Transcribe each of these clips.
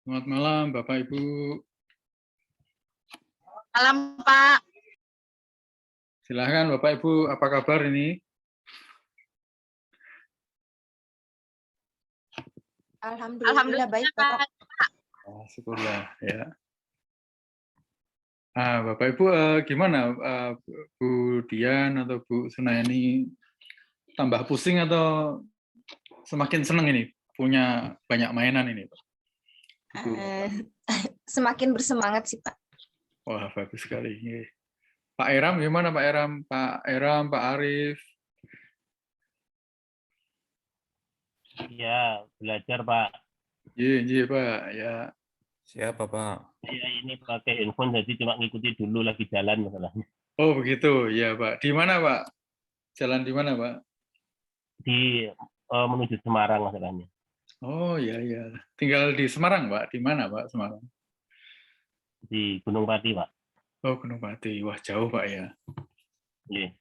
Selamat malam, Bapak Ibu. Malam, Pak. Silahkan, Bapak Ibu, apa kabar ini? Alhamdulillah baik, Pak. Oh, syukurlah ya. Bapak Ibu, gimana Bu Dian atau Bu Sunayani, tambah pusing atau semakin senang ini punya banyak mainan ini, Pak? Semakin bersemangat sih, Pak. Wah, bagus sekali. Pak Eram gimana, Pak Eram? Pak Eram, Pak Arif? Ya, belajar, Pak. Iya, Pak. Ya. Siapa, Pak? Ya, ini pakai handphone, jadi cuma ngikuti dulu lagi jalan masalahnya. Oh, begitu. Ya, Pak. Di mana, Pak? Jalan di mana, Pak? Di menuju Semarang masalahnya. Oh, iya. Tinggal di Semarang, Pak. Di mana, Pak, Semarang? Di Gunung Pati, Pak. Oh, Gunung Pati. Wah, jauh, Pak, ya. Iya.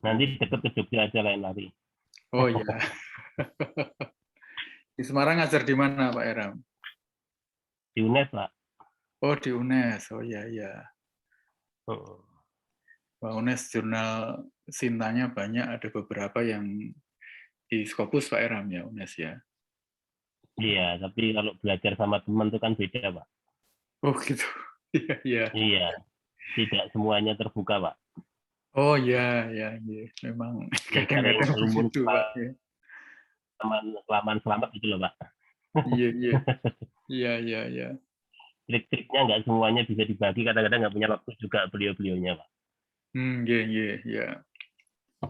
Nanti deket ke Jogja aja lain lari. Oh, iya. Di Semarang ngajar di mana, Pak Eram? Di UNES, Pak. Oh, di UNES. Oh, iya. Wah, UNES jurnal Sintanya banyak, ada beberapa yang di Scopus, Pak Eram, ya, UNES, ya. Iya, tapi kalau belajar sama teman itu kan beda, Pak. Oh, gitu. Iya. Iya, tidak semuanya terbuka, Pak. Oh, iya. Memang kadang-kadang begitu, Pak. Ya. Kelamaan selamat gitu loh, Pak. Iya. Trik-triknya nggak semuanya bisa dibagi, kadang-kadang nggak punya waktu juga beliau-beliaunya, Pak. Iya.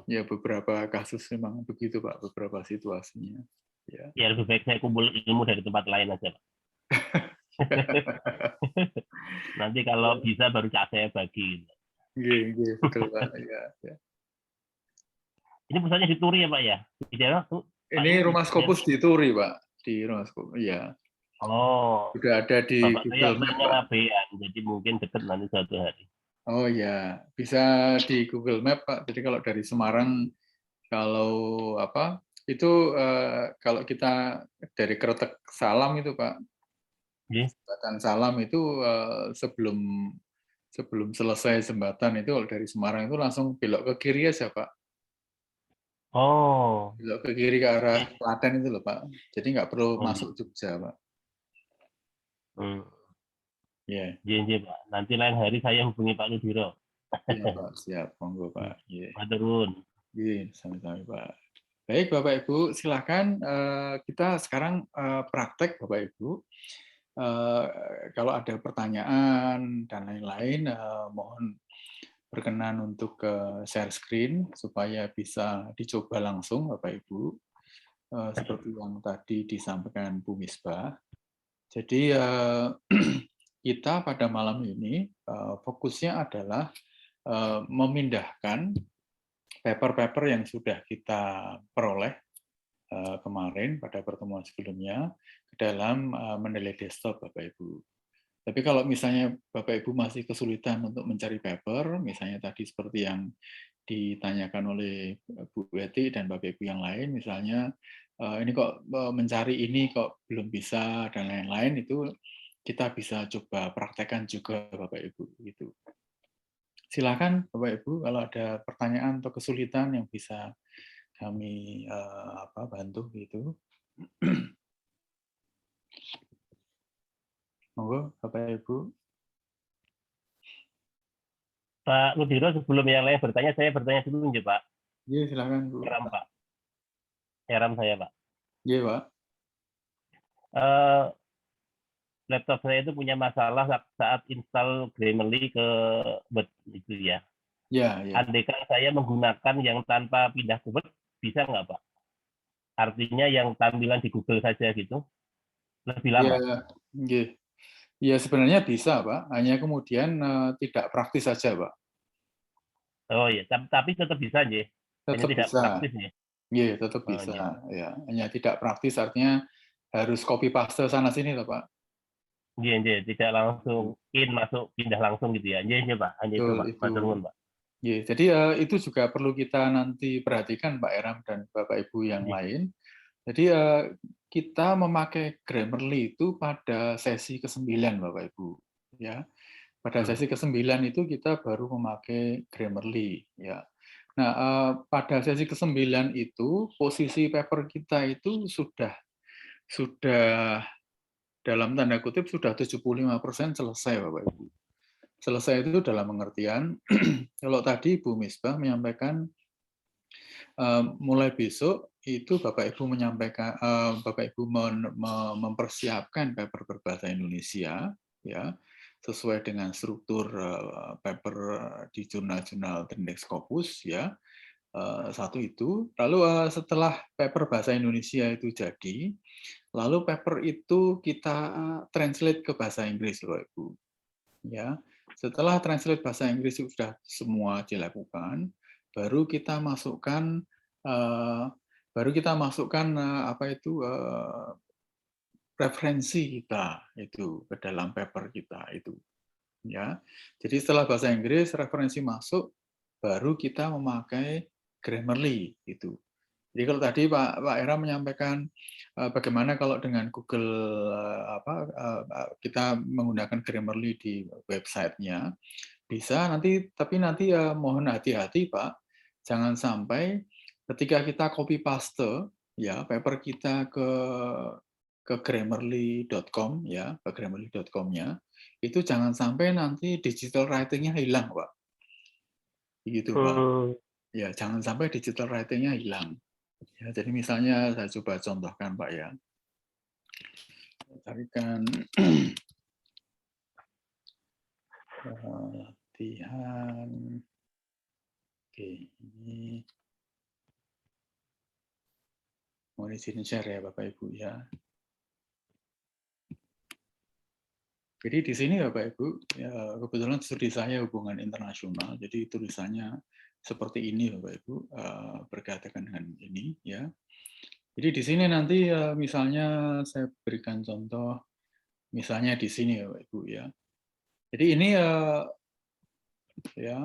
Ya, beberapa kasus memang begitu, Pak, beberapa situasinya. Ya, lebih baik saya kumpul ilmu dari tempat lain aja, Pak. Nanti kalau bisa baru saya bagi. Iya, betul, Pak. Ya. Ini pusatnya di Turi ya, Pak, ya? Di daerah tuh? Ini rumah Scopus di Turi, Pak. Di rumah Scopus, iya. Oh. Sudah ada di Bapak Google saya Map, Pak. Ngabean, jadi mungkin dekat nanti suatu hari. Oh ya, bisa di Google Map, Pak. Jadi kalau dari Semarang, kalau itu kalau kita dari Kretek Salam itu, Pak. Jembatan Salam itu sebelum selesai jembatan itu kalau dari Semarang itu langsung belok ke kiri aja, Pak. Oh. Belok ke kiri ke arah Klaten itu loh, Pak. Jadi nggak perlu masuk Jogja, Pak. Iya, Pak. Nanti lain hari saya hubungi Pak Ludiro. Iya, Pak. Siap, monggo, Pak. Pak Turun. Iya, sama-sama, Pak. Baik, Bapak Ibu, silakan kita sekarang praktek, Bapak Ibu. Kalau ada pertanyaan dan lain-lain, mohon berkenan untuk share screen supaya bisa dicoba langsung, Bapak Ibu. Seperti yang tadi disampaikan Bu Misbah. Jadi kita pada malam ini fokusnya adalah memindahkan paper-paper yang sudah kita peroleh kemarin pada pertemuan sebelumnya ke dalam Mendeley Desktop, Bapak Ibu. Tapi kalau misalnya Bapak Ibu masih kesulitan untuk mencari paper, misalnya tadi seperti yang ditanyakan oleh Bu Betty dan Bapak Ibu yang lain, misalnya ini kok mencari ini kok belum bisa dan lain-lain, itu kita bisa coba praktekkan juga Bapak Ibu gitu. Silakan Bapak Ibu kalau ada pertanyaan atau kesulitan yang bisa kami bantu gitu. Monggo Bapak Ibu. Pak Ludiro, sebelum yang lain bertanya, saya bertanya dulu nih Pak. Iya silakan Bu. Heram Pak. Heram saya Pak. Iya Pak. Laptop saya itu punya masalah saat install Grammarly ke Word itu ya. Ya, ya. Andaikan saya menggunakan yang tanpa pindah ke Word, bisa nggak Pak? Artinya yang tampilan di Google saja gitu, lebih lama. Ya, ya sebenarnya bisa Pak, hanya kemudian tidak praktis saja Pak. Oh iya, tapi tetap bisa ya. Hanya Tetap tidak bisa. praktis ya. Iya, tetap Oh, bisa. iya. Ya, hanya tidak praktis artinya harus copy paste sana sini loh Pak. Iya, tidak langsung masuk pindah langsung gitu ya. Iya Pak, hanya itu Pak. Itu. Matur nuwun Pak. Ya, jadi itu juga perlu kita nanti perhatikan Pak Eram dan Bapak Ibu yang lain. Jadi kita memakai Grammarly itu pada sesi ke-9 Bapak Ibu. Ya, pada sesi ke-9 itu kita baru memakai Grammarly. Ya. Nah, pada sesi ke-9 itu posisi paper kita itu sudah dalam tanda kutip sudah 75% selesai Bapak Ibu. Selesai itu dalam pengertian kalau tadi Bu Misbah menyampaikan mulai besok itu Bapak Ibu menyampaikan Bapak Ibu mempersiapkan paper berbahasa Indonesia ya sesuai dengan struktur paper di jurnal-jurnal Index Scopus ya. Satu itu, lalu setelah paper bahasa Indonesia itu jadi, lalu paper itu kita translate ke bahasa Inggris Bapak Ibu. Ya. Setelah translate bahasa Inggris sudah semua dilakukan, baru kita masukkan referensi kita itu ke dalam paper kita itu. Ya. Jadi setelah bahasa Inggris referensi masuk, baru kita memakai Grammarly itu. Jadi kalau tadi Pak Era menyampaikan bagaimana kalau dengan Google kita menggunakan Grammarly di websitenya bisa nanti, tapi nanti mohon hati-hati Pak, jangan sampai ketika kita copy paste ya paper kita ke grammarly.com ya, ke grammarly.com-nya itu jangan sampai nanti digital writing-nya hilang Pak. Begitu Pak. Ya, jangan sampai digital writing-nya hilang. Ya, jadi misalnya saya coba contohkan Pak ya. Carikan latihan. Oke, ini mohon izin share ya Bapak Ibu ya. Jadi di sini Bapak Ibu, ya, kebetulan studi saya hubungan internasional, jadi tulisannya seperti ini Bapak Ibu, berkaitan dengan ini ya. Jadi di sini nanti misalnya saya berikan contoh, misalnya di sini Bapak Ibu ya. Jadi ini ya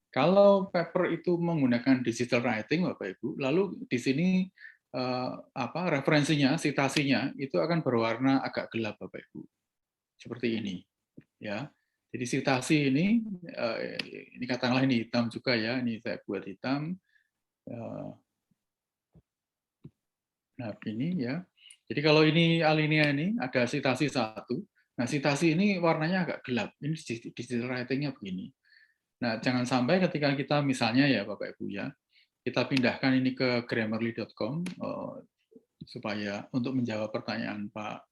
kalau paper itu menggunakan digital writing Bapak Ibu, lalu di sini referensinya, citasinya itu akan berwarna agak gelap Bapak Ibu, seperti ini ya. Jadi citasi ini katakanlah ini hitam juga ya, ini saya buat hitam. Nah ini ya. Jadi kalau ini alinea ini ada citasi 1. Nah citasi ini warnanya agak gelap. Ini digital writing-nya begini. Nah jangan sampai ketika kita misalnya ya Bapak Ibu ya, kita pindahkan ini ke grammarly.com supaya untuk menjawab pertanyaan Pak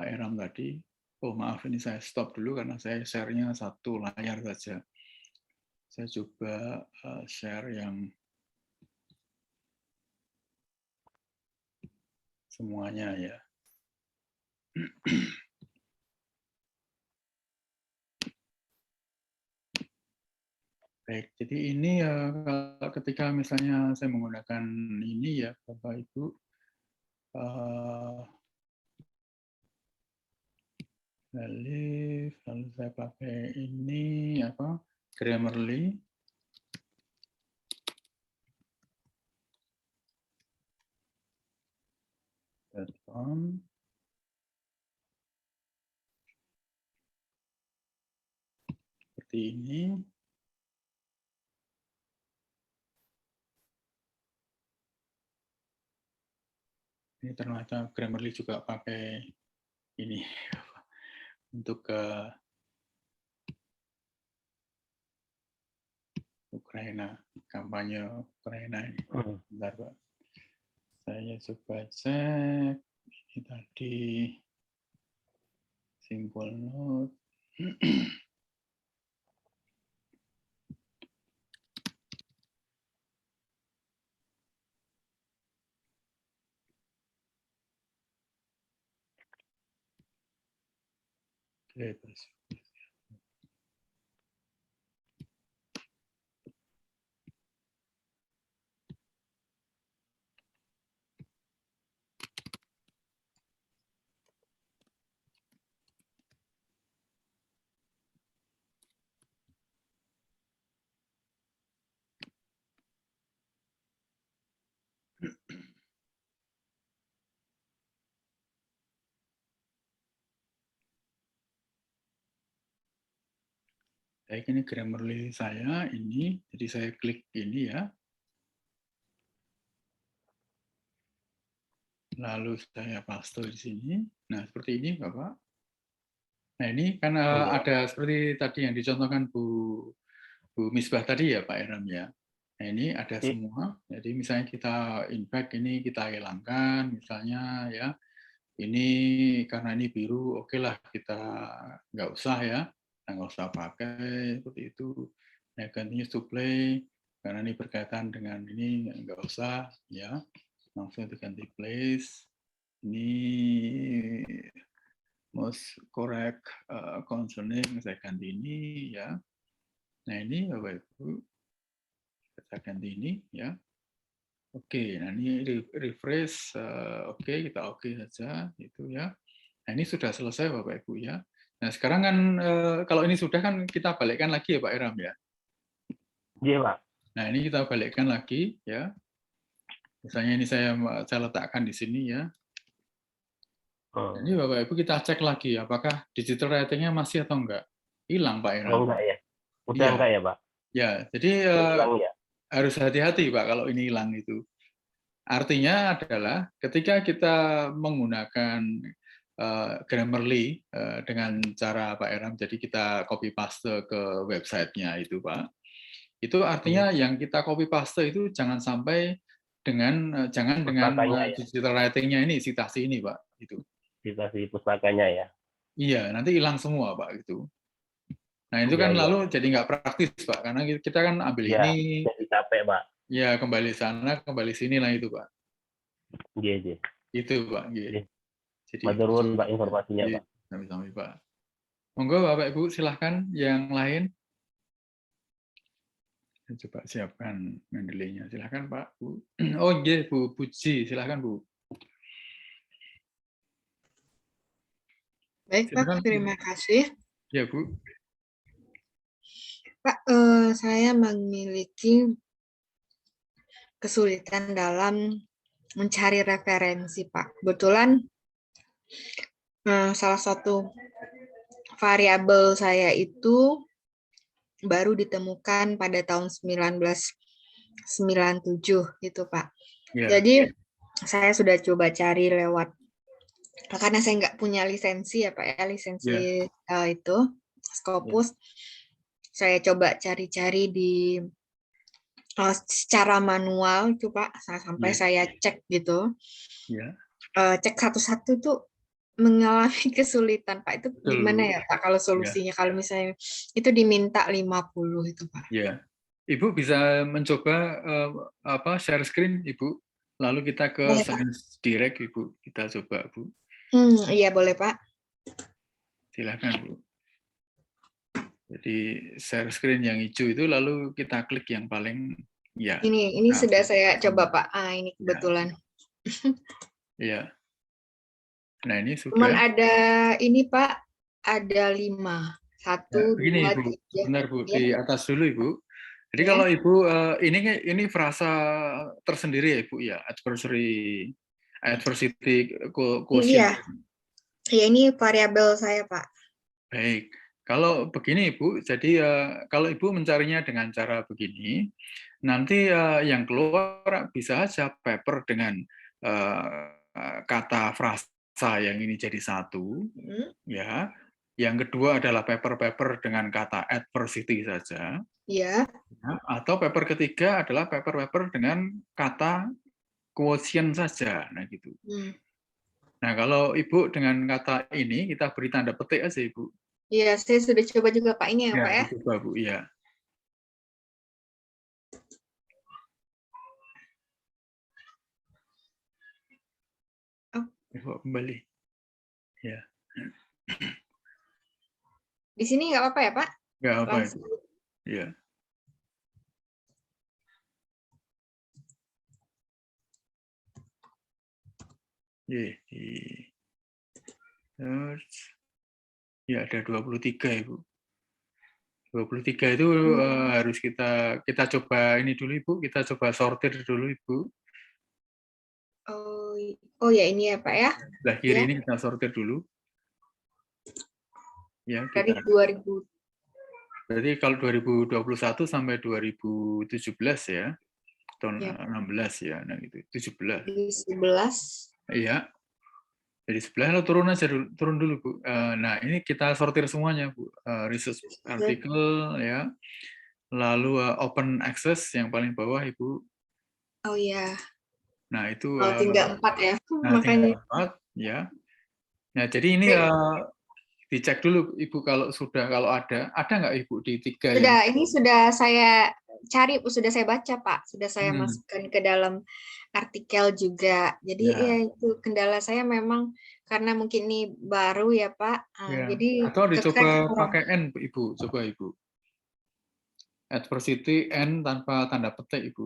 Eram tadi. Oh maaf ini saya stop dulu karena saya share-nya satu layar saja. Saya coba share yang semuanya ya. Baik, jadi ini ketika misalnya saya menggunakan ini ya Bapak Ibu, lalu saya pakai ini Grammarly. on. Seperti ini. Ini ternyata Grammarly juga pakai ini untuk Ukraina, kampanye Ukraina ini. Bentar, Pak. Saya coba cek. Ini tadi simple note. Oke, terus. Baik, ini Grammarly saya ini, jadi saya klik ini ya. Lalu saya paste di sini. Nah, seperti ini, Bapak. Nah, ini kan ada seperti tadi yang dicontohkan Bu Misbah tadi ya, Pak Eram ya. Nah, ini ada semua. Jadi misalnya kita impact ini kita hilangkan, misalnya ya. Ini karena ini biru, oke lah kita nggak usah ya. Nggak usah pakai seperti itu. Nah, continuous to play karena ini berkaitan dengan ini nggak usah ya, langsung diganti place. Ini most correct concerning saya ganti ini ya. Nah ini Bapak Ibu kita ganti ini ya. Oke, nah ini refresh, oke kita oke saja itu ya. Nah ini sudah selesai Bapak Ibu ya. Nah sekarang kan kalau ini sudah kan kita balikkan lagi ya Pak Eram ya. Iya Pak. Nah ini kita balikkan lagi ya. Misalnya ini saya letakkan di sini ya. Ini Bapak Ibu kita cek lagi apakah digital writing-nya masih atau enggak. Hilang Pak Eram. Oh enggak ya. Udah ya. enggak ya Pak. Ya jadi ya. harus hati-hati Pak kalau ini hilang itu. Artinya adalah ketika kita menggunakan Grammarly dengan cara Pak Eram, jadi kita copy paste ke websitenya itu Pak. Itu artinya yang kita copy paste itu jangan sampai dengan digital writing-nya ini, citasi ini Pak. Itu. Citasi pustakanya ya. Iya, nanti hilang semua Pak gitu. Nah itu kan lalu jadi nggak praktis Pak, karena kita kan ambil ini. Jadi capek Pak. Ya kembali sana, kembali sini lah itu Pak. Iya. Itu Pak. Jadi Maturun Pak informasinya Pak. Sami-sami Pak. Monggo Bapak Ibu silahkan yang lain. Coba siapkan mendelenya. Silahkan Pak Bu. Oh iya Bu Puji, silahkan Bu. Baik Pak, terima kasih. Ya Bu. Pak, saya memiliki kesulitan dalam mencari referensi Pak. Kebetulan salah satu variabel saya itu baru ditemukan pada tahun 1997 gitu Pak. Yeah. Jadi saya sudah coba cari lewat, karena saya nggak punya lisensi ya Pak ya, lisensi itu Scopus. Saya coba cari-cari di secara manual itu Pak, sampai saya cek gitu. Cek satu-satu tuh mengalami kesulitan Pak. Itu gimana ya Pak kalau solusinya? Kalau misalnya itu diminta 50 itu Pak. Ya. Ibu bisa mencoba share screen Ibu. Lalu kita ke Science Direct Ibu. Kita coba Bu. Iya boleh Pak. Silakan Bu. Jadi share screen yang hijau itu lalu kita klik yang paling ya. Ini sudah saya coba Pak. Ini kebetulan. Iya. Nah ini sudah. Cuman ada ini Pak, ada 5. 1, 2, 3. Benar Bu, di atas dulu Ibu. Jadi kalau Ibu ini frasa tersendiri ya Ibu ya, adversary adversity Iya, quotient. ya ini variabel saya, Pak. Baik, kalau begini Ibu, jadi kalau Ibu mencarinya dengan cara begini, nanti yang keluar bisa aja paper dengan kata frasa yang ini jadi satu, ya. Yang kedua adalah paper-paper dengan kata adversity saja, Iya. ya. Atau paper ketiga adalah paper-paper dengan kata quotient saja, nah gitu. Nah kalau Ibu dengan kata ini kita beri tanda petik aja Ibu. Iya, saya sudah coba juga Pak ini ya, Pak ya. Coba Bu, ya. Coba kembali. Ya. Di sini nggak apa-apa ya Pak? Nggak apa Langsung. Ibu. Ya. Ya ada 23 Ibu. 23 itu harus kita coba ini dulu Ibu, kita coba sortir dulu Ibu. Oh ya ini ya Pak ya. Sebelah kiri ini kita sortir dulu. Ya, dari kita. 2000. Berarti kalau 2021 sampai 2017 ya. Tahun 16 ya, nah gitu. 17. Di 11. Iya. Jadi sebelah lalu turun aja dulu, turun dulu Bu. Nah ini kita sortir semuanya Bu. Research artikel ya, lalu open access yang paling bawah Ibu. Oh iya. Nah itu. Tinggal 4 ya. Nah, makanya. Tinggal 4 ya. Nah jadi ini dicek dulu Ibu kalau ada nggak Ibu di 3 sudah yang... Ini sudah saya cari, sudah saya baca Pak, sudah saya masukkan ke dalam artikel juga. Jadi ya itu kendala saya memang karena mungkin ini baru ya Pak. Jadi atau dicoba pakai N Ibu, coba Ibu. Adversity N tanpa tanda petik Ibu.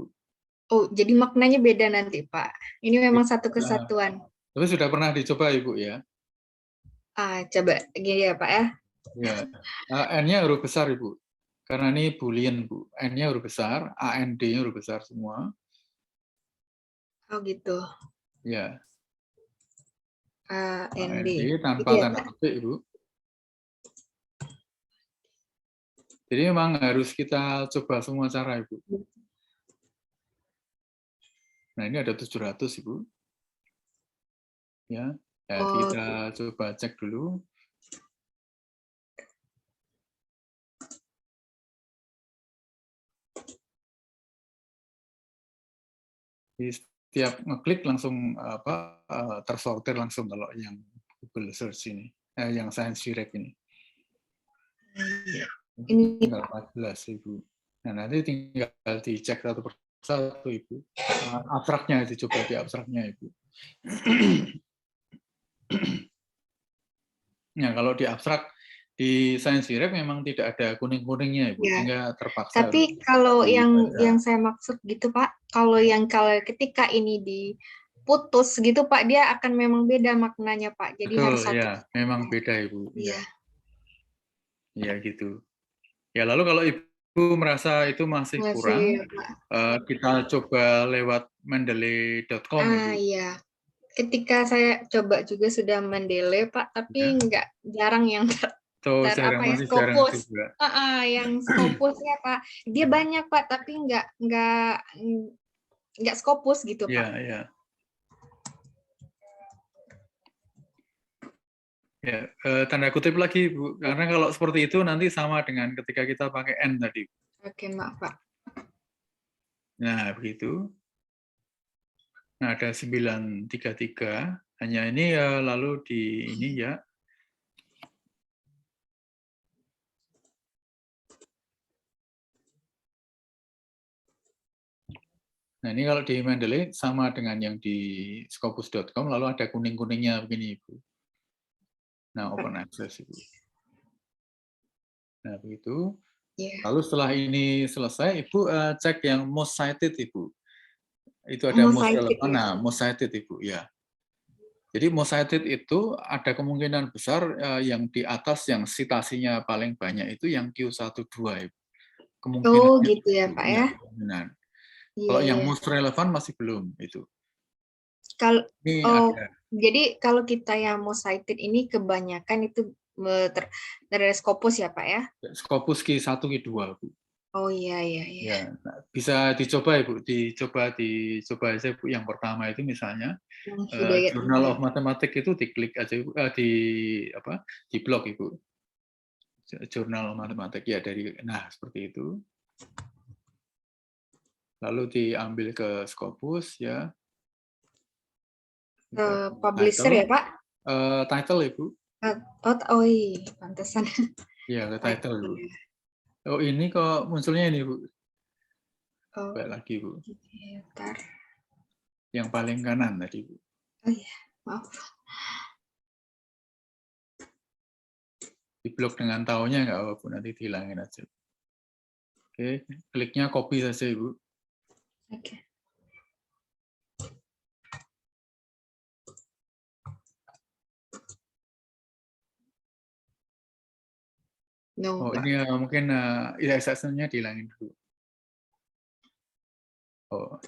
Oh, jadi maknanya beda nanti Pak. Ini memang satu kesatuan. Tapi sudah pernah dicoba Ibu ya? Coba gini ya Pak ya. Ya. N-nya huruf besar Ibu. Karena ini boolean Bu. N-nya huruf besar, AND-nya huruf besar semua. Oh gitu. Ya. AND tanpa tanda petik Ibu. Jadi memang harus kita coba semua cara Ibu. Nah ini ada 700 Ibu. Ya, kita coba cek dulu. Di setiap ngeklik langsung tersortir langsung kalau yang Google Search ini, yang Science Direct ini. Ini tinggal 14 Ibu. Nah nanti tinggal dicek satu persatu Ibu. Abstraknya dicoba di abstraknya Ibu. Nah kalau di abstrak di Science Direct memang tidak ada kuning-kuningnya Ibu, sehingga terpaksa. Tapi kalau yang saya maksud gitu Pak, kalau ketika ini diputus gitu Pak, dia akan memang beda maknanya Pak. Jadi betul, harus satu. Ya, memang beda Ibu. Iya. Ya gitu. Ya lalu kalau Ibu merasa itu masih kurang, kita coba lewat mendeley.com. Iya. Ketika saya coba juga sudah Mendeley Pak, tapi jarang yang Scopus. Yang Scopusnya Pak, dia banyak Pak, tapi nggak Scopus gitu Pak. Ya, tanda kutip lagi Bu, karena kalau seperti itu nanti sama dengan ketika kita pakai N tadi. Oke, maaf Pak. Nah, begitu. Nah, ada 933, hanya ini lalu di ini ya. Nah, ini kalau di Mendeley sama dengan yang di Scopus.com, lalu ada kuning-kuningnya begini Ibu. Nah, open access Ibu. Nah, begitu. Lalu setelah ini selesai, Ibu cek yang most cited Ibu. Itu ada most relevant. Nah, most cited Ibu, ya. Jadi most cited itu ada kemungkinan besar yang di atas yang citasinya paling banyak itu yang Q12 Ibu. Oh, gitu ya Pak ya. Kalau yang most relevant masih belum itu. Kalau Ini oh, ada jadi kalau kita yang mau cited ini kebanyakan itu dari Scopus ya Pak ya? Scopus Q1, Q2, Bu. Oh iya. Ya, nah, bisa dicoba Ibu, dicoba aja Bu. Yang pertama itu misalnya Hidayat Journal of Mathematics itu diklik aja Ibu, di blog Ibu. Jurnal Matematik ya seperti itu. Lalu diambil ke Scopus ya. Publisher Title, ya Pak? Title Ibu. Oh iya, pantesan. Ya, ke title Ibu. Oh, ini kok munculnya ini Bu. Oh, Baik lagi Bu. bentar. Yang paling kanan tadi Bu. Oh iya, maaf. Di blok dengan tahunnya nggak apa-apa, nanti dihilangin aja. Oke, kliknya copy saja Ibu. Oke. No, Oh, Pak. ini mungkin ijazahnya dihilangin dulu. Oh,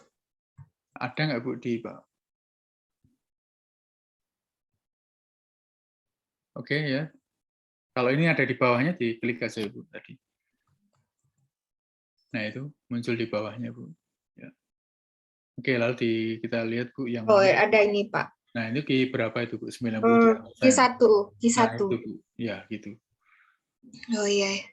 ada nggak Bu di Pak? Oke ya. Kalau ini ada di bawahnya, diklik aja Bu tadi. Nah itu muncul di bawahnya Bu. Ya. Oke, lalu kita lihat Bu yang Oh, mana. ada ini Pak. Nah ini Q berapa itu Bu? 93%. Q1. Nah itu Bu. Ya gitu. Oh iya.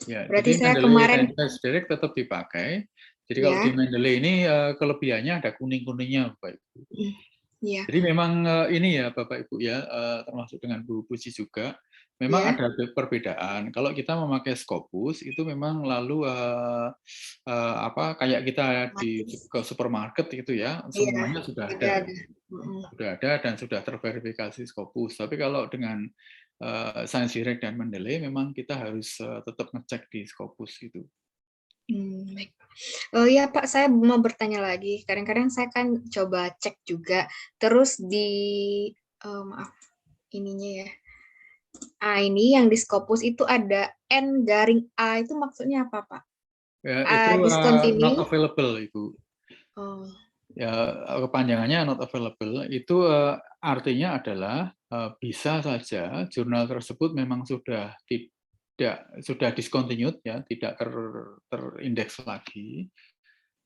Ya, Berarti jadi saya Mendeley kemarin Time Direct tetap dipakai. Jadi kalau ya. di Mendeley ini kelebihannya ada kuning-kuningnya Bapak Ibu. Iya. Jadi memang ini ya Bapak Ibu ya, termasuk dengan Bu Puji juga, memang Ya. ada perbedaan. Kalau kita memakai Scopus itu memang lalu kayak kita ke supermarket gitu ya, Iya. semuanya sudah ada, Ada. dan sudah terverifikasi Scopus. Tapi kalau dengan Science Direct dan Mendeley memang kita harus tetap ngecek di Scopus itu. Baik. Oh ya Pak, saya mau bertanya lagi. Kadang-kadang saya kan coba cek juga, terus maaf ininya ya. Ini yang di Scopus itu ada N-A itu maksudnya apa Pak? Ya, itu not Discontinue. available Ibu. Oh. Ya, kepanjangannya not available itu artinya adalah bisa saja jurnal tersebut memang sudah discontinued ya, tidak terindeks lagi,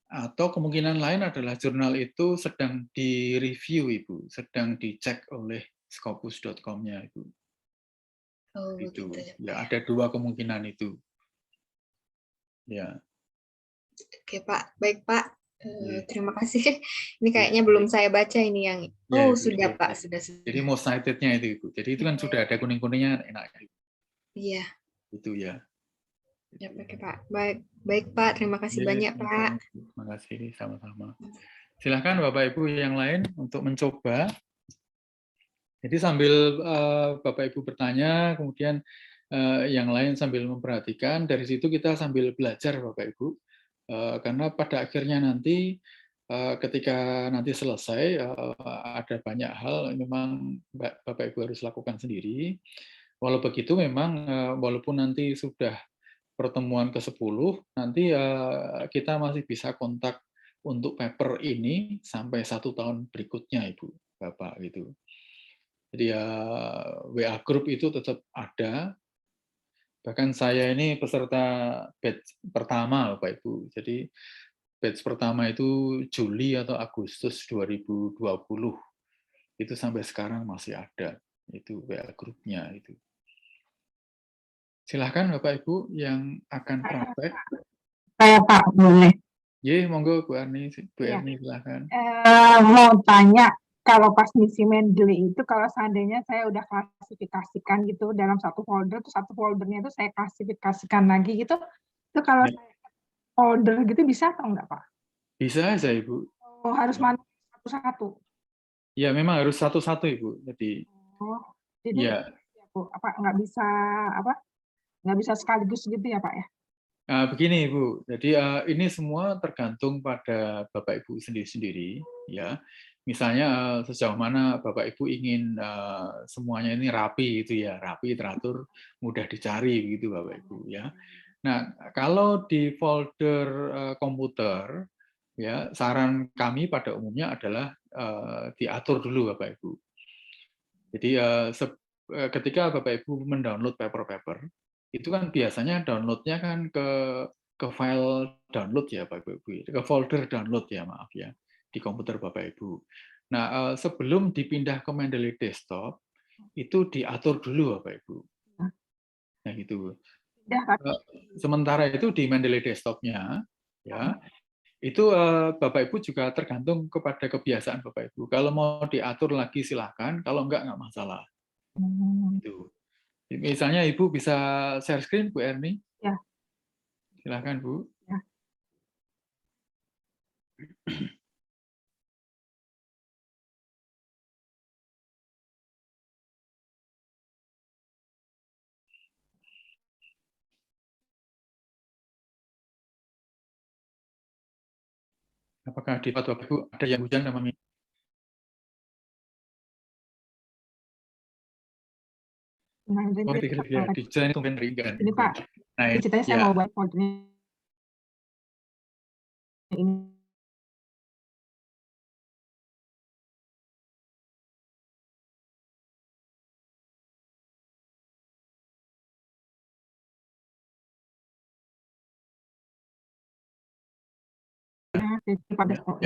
atau kemungkinan lain adalah jurnal itu sedang direview Ibu, sedang dicek oleh scopus.com-nya Ibu. Oh, Itu begitu ya. ya, ada dua kemungkinan itu. Ya. Oke Pak, baik Pak. Terima kasih. Ini Ya. kayaknya belum saya baca ini yang. Ya, Oh, itu. sudah Pak, sudah. Jadi most cited-nya itu Ibu. Jadi itu kan sudah ada kuning-kuningnya, enak. Iya. Itu ya. Ya, oke Pak. Baik Pak, terima kasih banyak Pak. Terima kasih, sama-sama. Silahkan Bapak Ibu yang lain untuk mencoba. Jadi sambil Bapak Ibu bertanya, kemudian yang lain sambil memperhatikan, dari situ kita sambil belajar Bapak Ibu. Karena pada akhirnya nanti ketika nanti selesai ada banyak hal memang Bapak Ibu harus lakukan sendiri. Walau begitu memang walaupun nanti sudah pertemuan ke-10, nanti kita masih bisa kontak untuk paper ini sampai 1 tahun berikutnya Ibu, Bapak gitu. Jadi WA group itu tetap ada. Bahkan saya ini peserta batch pertama Bapak Ibu. Jadi batch pertama itu Juli atau Agustus 2020. Itu sampai sekarang masih ada. Itu WA grupnya itu. Silahkan Bapak Ibu yang akan praktek. Saya Pak, boleh. Ye, monggo Bu Erni, Ya. silahkan. Mau tanya, kalau pas ngisi Mendeley itu, kalau seandainya saya udah klasifikasikan gitu dalam satu folder, terus satu foldernya itu saya klasifikasikan lagi gitu, itu kalau saya folder gitu bisa atau enggak Pak? Bisa aja Ibu. Oh, harus manual satu-satu? Ya, memang harus satu-satu Ibu. Jadi, jadi Bu, nggak bisa sekaligus gitu ya Pak ya? Begini Ibu, jadi ini semua tergantung pada Bapak Ibu sendiri-sendiri ya. Misalnya sejauh mana Bapak Ibu ingin semuanya ini rapi itu ya, rapi, teratur, mudah dicari gitu Bapak Ibu ya. Nah, kalau di folder komputer ya saran kami pada umumnya adalah diatur dulu Bapak Ibu. Jadi ketika Bapak Ibu mendownload paper-paper, itu kan biasanya downloadnya kan ke file download ya Bapak Ibu, ke folder download ya maaf ya di komputer Bapak Ibu. Nah sebelum dipindah ke Mendeley Desktop itu diatur dulu Bapak Ibu. Nah gitu. Sementara itu di Mendeley Desktop-nya ya itu Bapak Ibu juga tergantung kepada kebiasaan Bapak Ibu. Kalau mau diatur lagi silakan, kalau enggak masalah. Itu. Misalnya Ibu bisa share screen Bu Erni? Ya. Silakan Bu. Ya. Apakah di tempat Bapak Ibu ada yang hujan sama ini? Nah, Oh, di jalan itu ringan. ini Pak, nah, ini ceritanya saya ya. mau buat foldernya ini.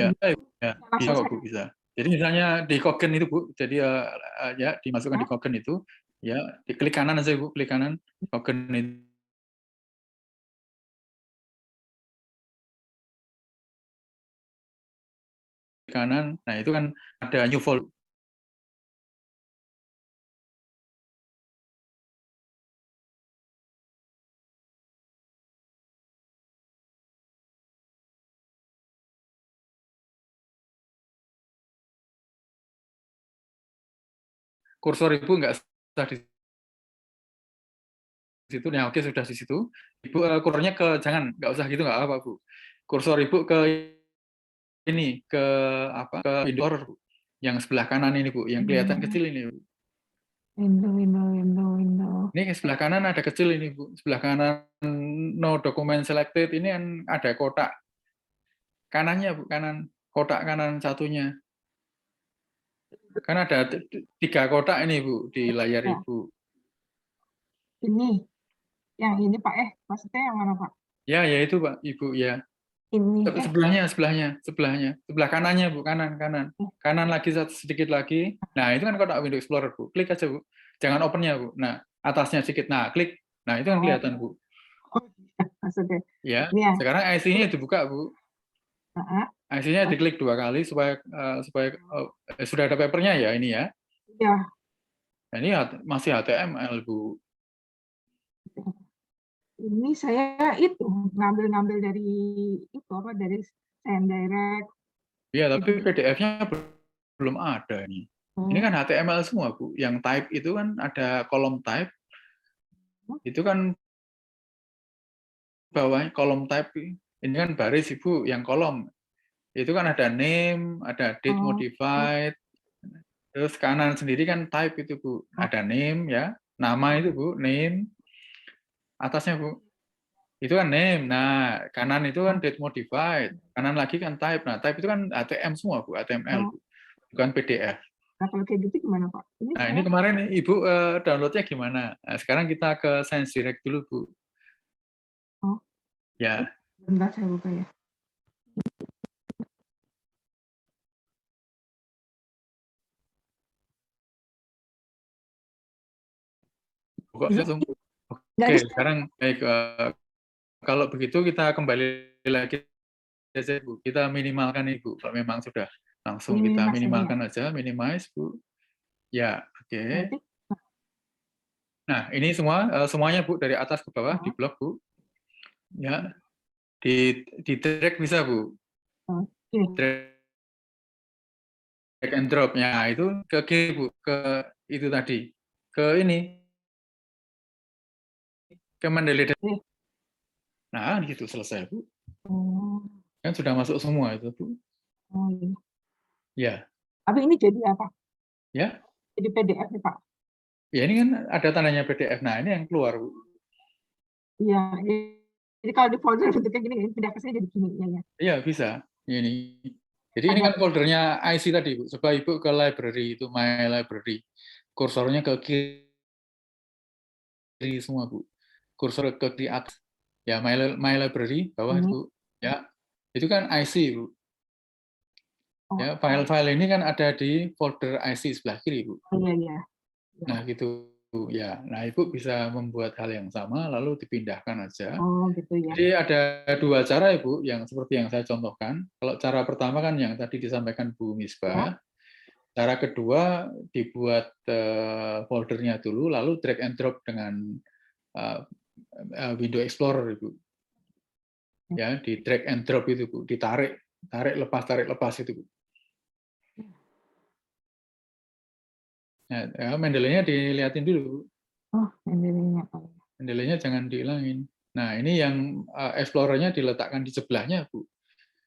Ya, bisa kok Bu, bisa. Jadi misalnya di Coggen itu Bu, jadi ya dimasukkan di Coggen itu, ya diklik kanan aja Bu, klik kanan Coggen itu. Kanan, nah itu kan ada new folder. Kursor Ibu nggak usah di situ, nah oke sudah di situ. Ibu kursornya ke jangan, nggak usah gitu nggak apa Bu. Kursor Ibu ke ini ke apa ke window yang sebelah kanan ini Bu, yang kelihatan kecil ini Bu. Window. Ini sebelah kanan ada kecil ini Bu, sebelah kanan no document selected ini kan ada kotak kanannya Bu, kanan kotak kanan satunya. Kan ada 3 kotak ini Bu di layar Ya. Ibu. Ini, yang ini Pak maksudnya yang mana Pak? Ya itu Pak Ibu ya. Ini. Sebelah kanannya Bu, kanan lagi sedikit lagi. Nah itu kan kotak Windows Explorer Bu, klik aja Bu, jangan opennya Bu. Nah atasnya sedikit, nah klik, nah itu kan kelihatan Bu. Maksudnya. Ya, sekarang IC-nya dibuka Bu. IC-nya diklik 2 kali supaya sudah ada papernya ya ini ya. Ya. Nah, ini masih HTML Bu. Ini saya itu ngambil dari itu apa dari SendDirect. Iya, tapi PDF-nya belum ada ini. Ini kan HTML semua Bu. Yang type itu kan ada kolom type. Itu kan bawahnya kolom type. Ini kan baris Ibu, yang kolom. Itu kan ada name, ada date modified. Terus kanan sendiri kan type itu Bu. Ada name ya. Nama itu Bu, name. Atasnya Bu. Itu kan name. Nah, kanan itu kan date modified. Kanan lagi kan type. Nah, type itu kan HTML semua Bu, HTML Bu. Bukan PDF. Nah, kalau kayak gitu gimana Pak? Ini kemarin Ibu downloadnya gimana? Nah, sekarang kita ke ScienceDirect dulu Bu. Ya. Bentar saya buka ya. Oke, sekarang baik. Kalau begitu kita kembali lagi aja Bu. Kita minimalkan Ibu. Kalau memang sudah langsung kita minimalkan aja, minimize Bu. Ya, oke. Nah, ini semuanya Bu dari atas ke bawah di blok Bu. Ya. Di drag bisa Bu. Drag and drop. Ya, itu ke G Bu, ke itu tadi. Ke ini. Ke Mendeley. Nah, gitu selesai Bu. Kan sudah masuk semua itu Bu. Ya. Tapi ini jadi apa? Ya. Jadi PDF nih Pak. Ya ini kan ada tandanya PDF. Nah ini yang keluar Bu. Iya. Jadi kalau di folder bentuknya gini, pindah ke sini jadi gini ya. Iya bisa. Ini. Jadi ini kan foldernya IC tadi, Bu. Coba Ibu ke library, itu My Library. Kursornya ke kiri semua, Bu. Kursor ke kiri atas. Ya, My Library, bawah itu, Bu. Ya, itu kan IC, Bu. Ya, file-file ini kan ada di folder IC sebelah kiri, Bu. Iya. Nah, gitu. Ya, nah Ibu bisa membuat hal yang sama, lalu dipindahkan aja. Oh, gitu ya. Jadi ada dua cara, Ibu, yang seperti yang saya contohkan. Kalau cara pertama kan yang tadi disampaikan Bu Misbah. Cara kedua, dibuat foldernya dulu, lalu drag and drop dengan Windows Explorer, Ibu. Ya, di drag and drop itu, Bu. Tarik lepas itu, Bu. Nah, Mendeley-nya dilihatin dulu, Bu. Oh, Mendeley-nya. Mendeley-nya jangan dihilangin. Nah, ini yang Explorer-nya diletakkan di sebelahnya, Bu.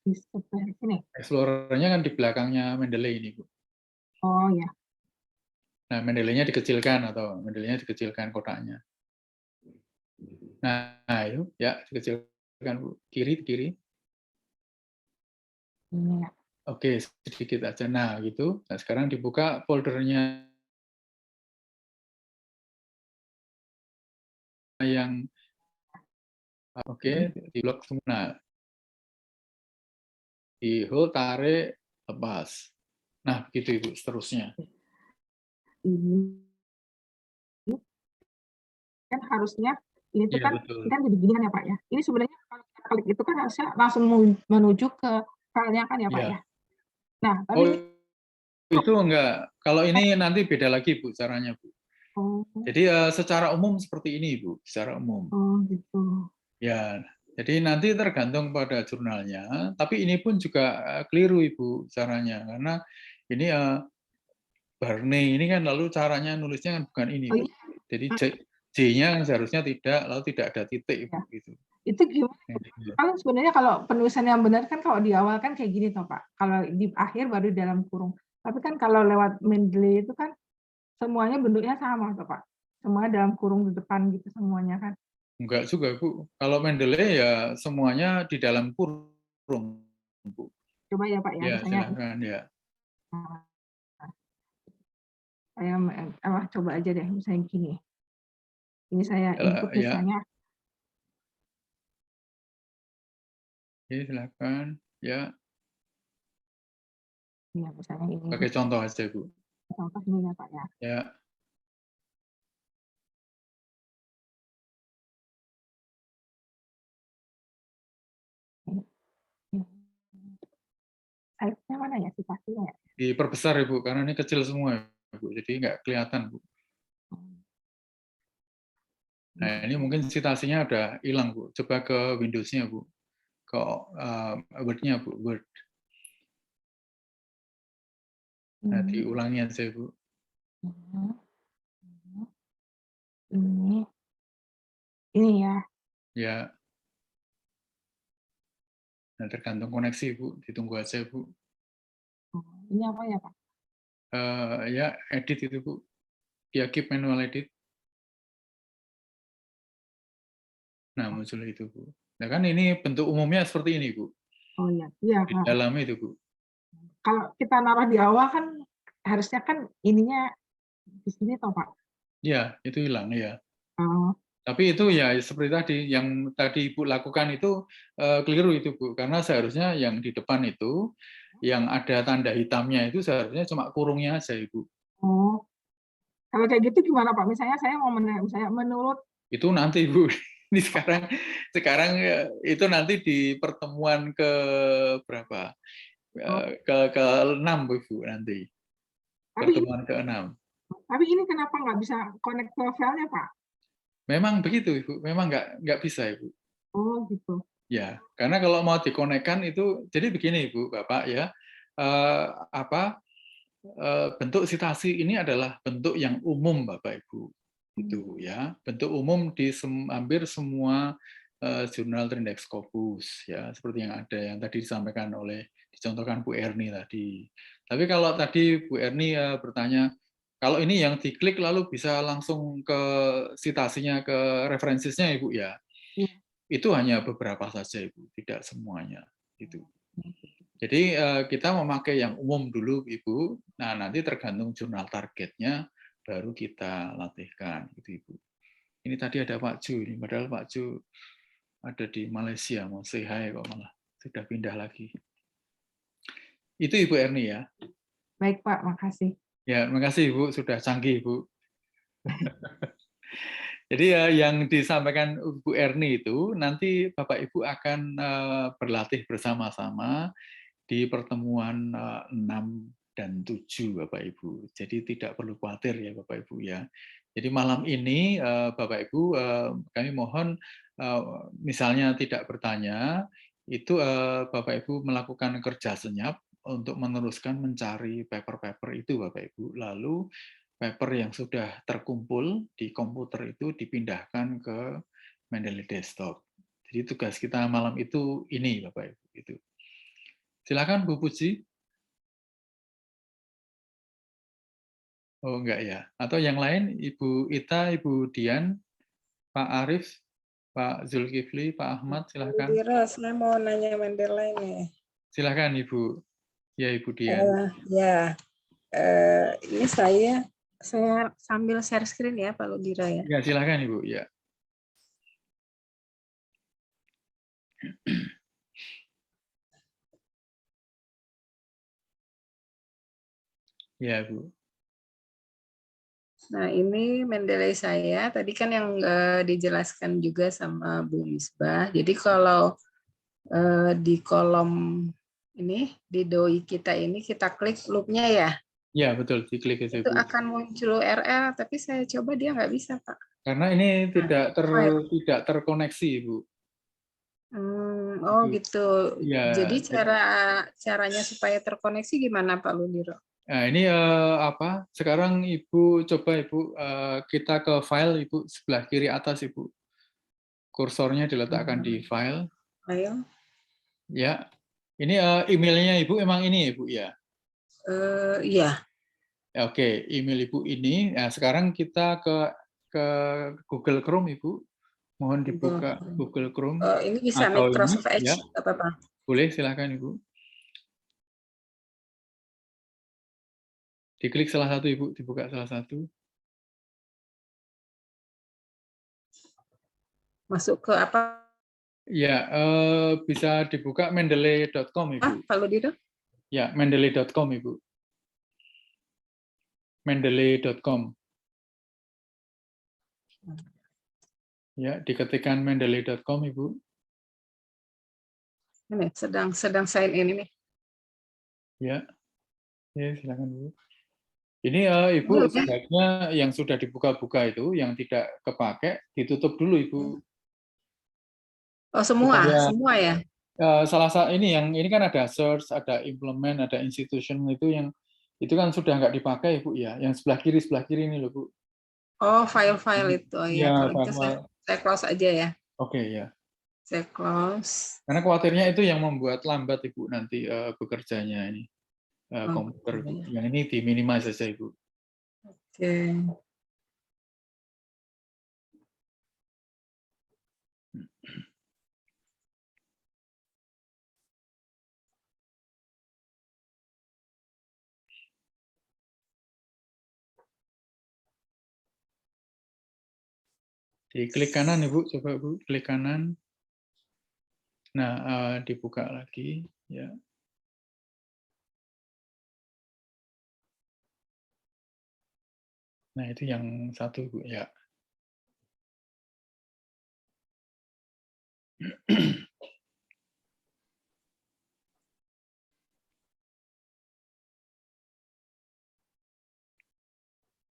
Di sebelah sini? Explorer-nya kan di belakangnya Mendeley ini, Bu. Oh, ya. Nah, Mendeley-nya dikecilkan kotaknya. Nah, itu ya dikecilkan, Bu. Kiri. Ini ya. Oke, sedikit aja. Nah, gitu. Nah, sekarang dibuka foldernya yang di blok semua. Nah, di hold, tarik, lepas. Nah, begitu Ibu, seterusnya. Ini kan harusnya ini tuh Iya, kan betul. ini kan jadi ginian ya Pak ya. Ini sebenarnya kalau kita klik itu kan harusnya langsung menuju ke filenya kan ya Pak ya. Nah, tapi itu enggak. Kalau ini nanti beda lagi Bu caranya, Bu. Jadi secara umum seperti ini, Bu, secara umum. Oh, gitu. Ya, jadi nanti tergantung pada jurnalnya, tapi ini pun juga keliru Ibu caranya, karena ini Barney ini kan lalu caranya nulisnya kan bukan ini, Bu. Jadi J-nya kan seharusnya tidak, lalu tidak ada titik, Ibu. Gitu. Itu gimana? Kalau sebenarnya kalau penulisan yang benar kan kalau di awal kan kayak gini toh Pak, kalau di akhir baru di dalam kurung. Tapi kan kalau lewat Mendeley itu kan semuanya bentuknya sama toh Pak, semuanya dalam kurung di depan gitu semuanya kan. Enggak juga, Bu. Kalau Mendeley ya semuanya di dalam kurung, Bu. Coba ya Pak ya, Ya, misalnya. silakan ya. Saya coba aja deh, misalnya gini. Ini saya input misalnya. Ya, silakan. Ya. Ya, misalnya ini. Pakai contoh aja, Bu. Contoh ini ya Pak ya. Ya. Size-nya mana ya, citasinya ya? Diperbesar Ibu, karena ini kecil semua, Bu. Jadi nggak kelihatan, Bu. Nah, ini mungkin citasinya udah hilang, Bu. Coba ke Windows-nya, Bu. Ke Word-nya, Bu. Word. Nah, diulangi aja, Bu. Ini ya. Ya. Nah, tergantung koneksi, Bu. Ditunggu aja, Bu. Ini apa ya, Pak? Ya, edit itu, Bu. Ya, keep manual edit. Nah, muncul itu, Bu. Nah, kan ini bentuk umumnya seperti ini, Bu. Oh iya. Iya. Di dalamnya itu, Bu. Kalau kita naruh di awal kan harusnya kan ininya di sini toh, Pak? Iya, itu hilang, ya. Oh. Tapi itu ya seperti tadi, yang tadi Ibu lakukan itu keliru itu, Bu. Karena seharusnya yang di depan itu, yang ada tanda hitamnya itu seharusnya cuma kurungnya aja, Ibu. Oh. Kalau kayak gitu gimana, Pak? Misalnya saya mau misalnya menurut... Itu nanti, Bu. Ini sekarang itu nanti di pertemuan ke berapa? Ke-6, Bu, nanti. Pertemuan ke-6. Tapi ini kenapa nggak bisa connect ke filenya, Pak? Memang begitu, Ibu. Memang nggak bisa, Ibu. Oh, gitu. Ya, karena kalau mau dikonekkan itu, jadi begini, Ibu, Bapak, ya. Bentuk citasi ini adalah bentuk yang umum, Bapak, Ibu. Itu ya, bentuk umum di hampir semua jurnal Trindex Scopus, ya, seperti yang ada yang tadi dicontohkan Bu Erni tadi. Tapi kalau tadi Bu Erni bertanya, kalau ini yang diklik lalu bisa langsung ke citasinya, ke referensinya, Ibu, ya. Itu hanya beberapa saja, Ibu, tidak semuanya. Itu. Jadi kita memakai yang umum dulu, Ibu. Nah, nanti tergantung jurnal targetnya, baru kita latihkan, gitu, Ibu. Ini tadi ada Pak Ju, ini padahal Pak Ju ada di Malaysia, mau say hi kok malah sudah pindah lagi. Itu Ibu Erni ya. Baik Pak, makasih. Ya, terima kasih Ibu, sudah canggih Ibu. Jadi yang disampaikan Ibu Erni itu nanti Bapak Ibu akan berlatih bersama-sama di pertemuan 6 dan 7 Bapak Ibu. Jadi tidak perlu khawatir ya Bapak Ibu ya. Jadi malam ini Bapak Ibu kami mohon misalnya tidak bertanya, itu Bapak Ibu melakukan kerja senyap untuk meneruskan mencari paper-paper itu Bapak Ibu. Lalu paper yang sudah terkumpul di komputer itu dipindahkan ke Mendeley Desktop. Jadi tugas kita malam itu ini Bapak Ibu. Itu. Silakan Bu Puji. Oh enggak ya. Atau yang lain Ibu Ita, Ibu Dian, Pak Arif, Pak Zulkifli, Pak Ahmad, silakan. Dira, saya mau nanya Mendeley nih. Silakan Ibu. Ya Ibu Dian. Ini saya sambil share screen ya Pak Ludira ya. Ya silakan Ibu. Ya. Ya Bu. Nah ini Mendeley saya. Tadi kan yang dijelaskan juga sama Bu Misbah. Jadi kalau di kolom ini di doi kita ini kita klik loopnya ya. Ya betul, diklik itu. Itu akan muncul URL, tapi saya coba dia nggak bisa Pak. Karena ini tidak terkoneksi Ibu. Oh gitu. Ya. Jadi caranya supaya terkoneksi gimana Pak Ludiro? Nah ini sekarang Ibu coba Ibu kita ke file Ibu sebelah kiri atas Ibu. Kursornya diletakkan di file. File. Ya. Ini emailnya Ibu emang ini Ibu ya? Iya. Oke, email Ibu ini. Nah, sekarang kita ke Google Chrome Ibu. Mohon dibuka Google Chrome. Ini bisa Microsoft Edge ya. apa? Boleh, silakan Ibu. Diklik salah satu Ibu, dibuka salah satu. Masuk ke apa? Ya, bisa dibuka mendeley.com Ibu. Pak Ludiro? Ya, mendeley.com Ibu. Mendeley.com. Ya, diketikkan mendeley.com Ibu. Ini sedang sign in ini. Ya. Ya, silakan Bu. Ini Ibu sebaiknya yang sudah dibuka-buka itu, yang tidak kepakai, ditutup dulu Ibu. Oh semua ya? Salah satu ini kan ada search, ada implement, ada institution itu kan sudah nggak dipakai Ibu ya. Yang sebelah kiri ini loh Bu. Oh file-file itu. Oh ya, kalau itu saya close aja ya. Oke ya. Saya close. Karena khawatirnya itu yang membuat lambat Ibu nanti bekerjanya ini. Komputer Ibu. Yang ini diminimize saja Ibu. Oke. Di klik kanan Ibu, coba Bu, klik kanan. Nah, dibuka lagi ya. Nah, itu yang satu, Bu, ya.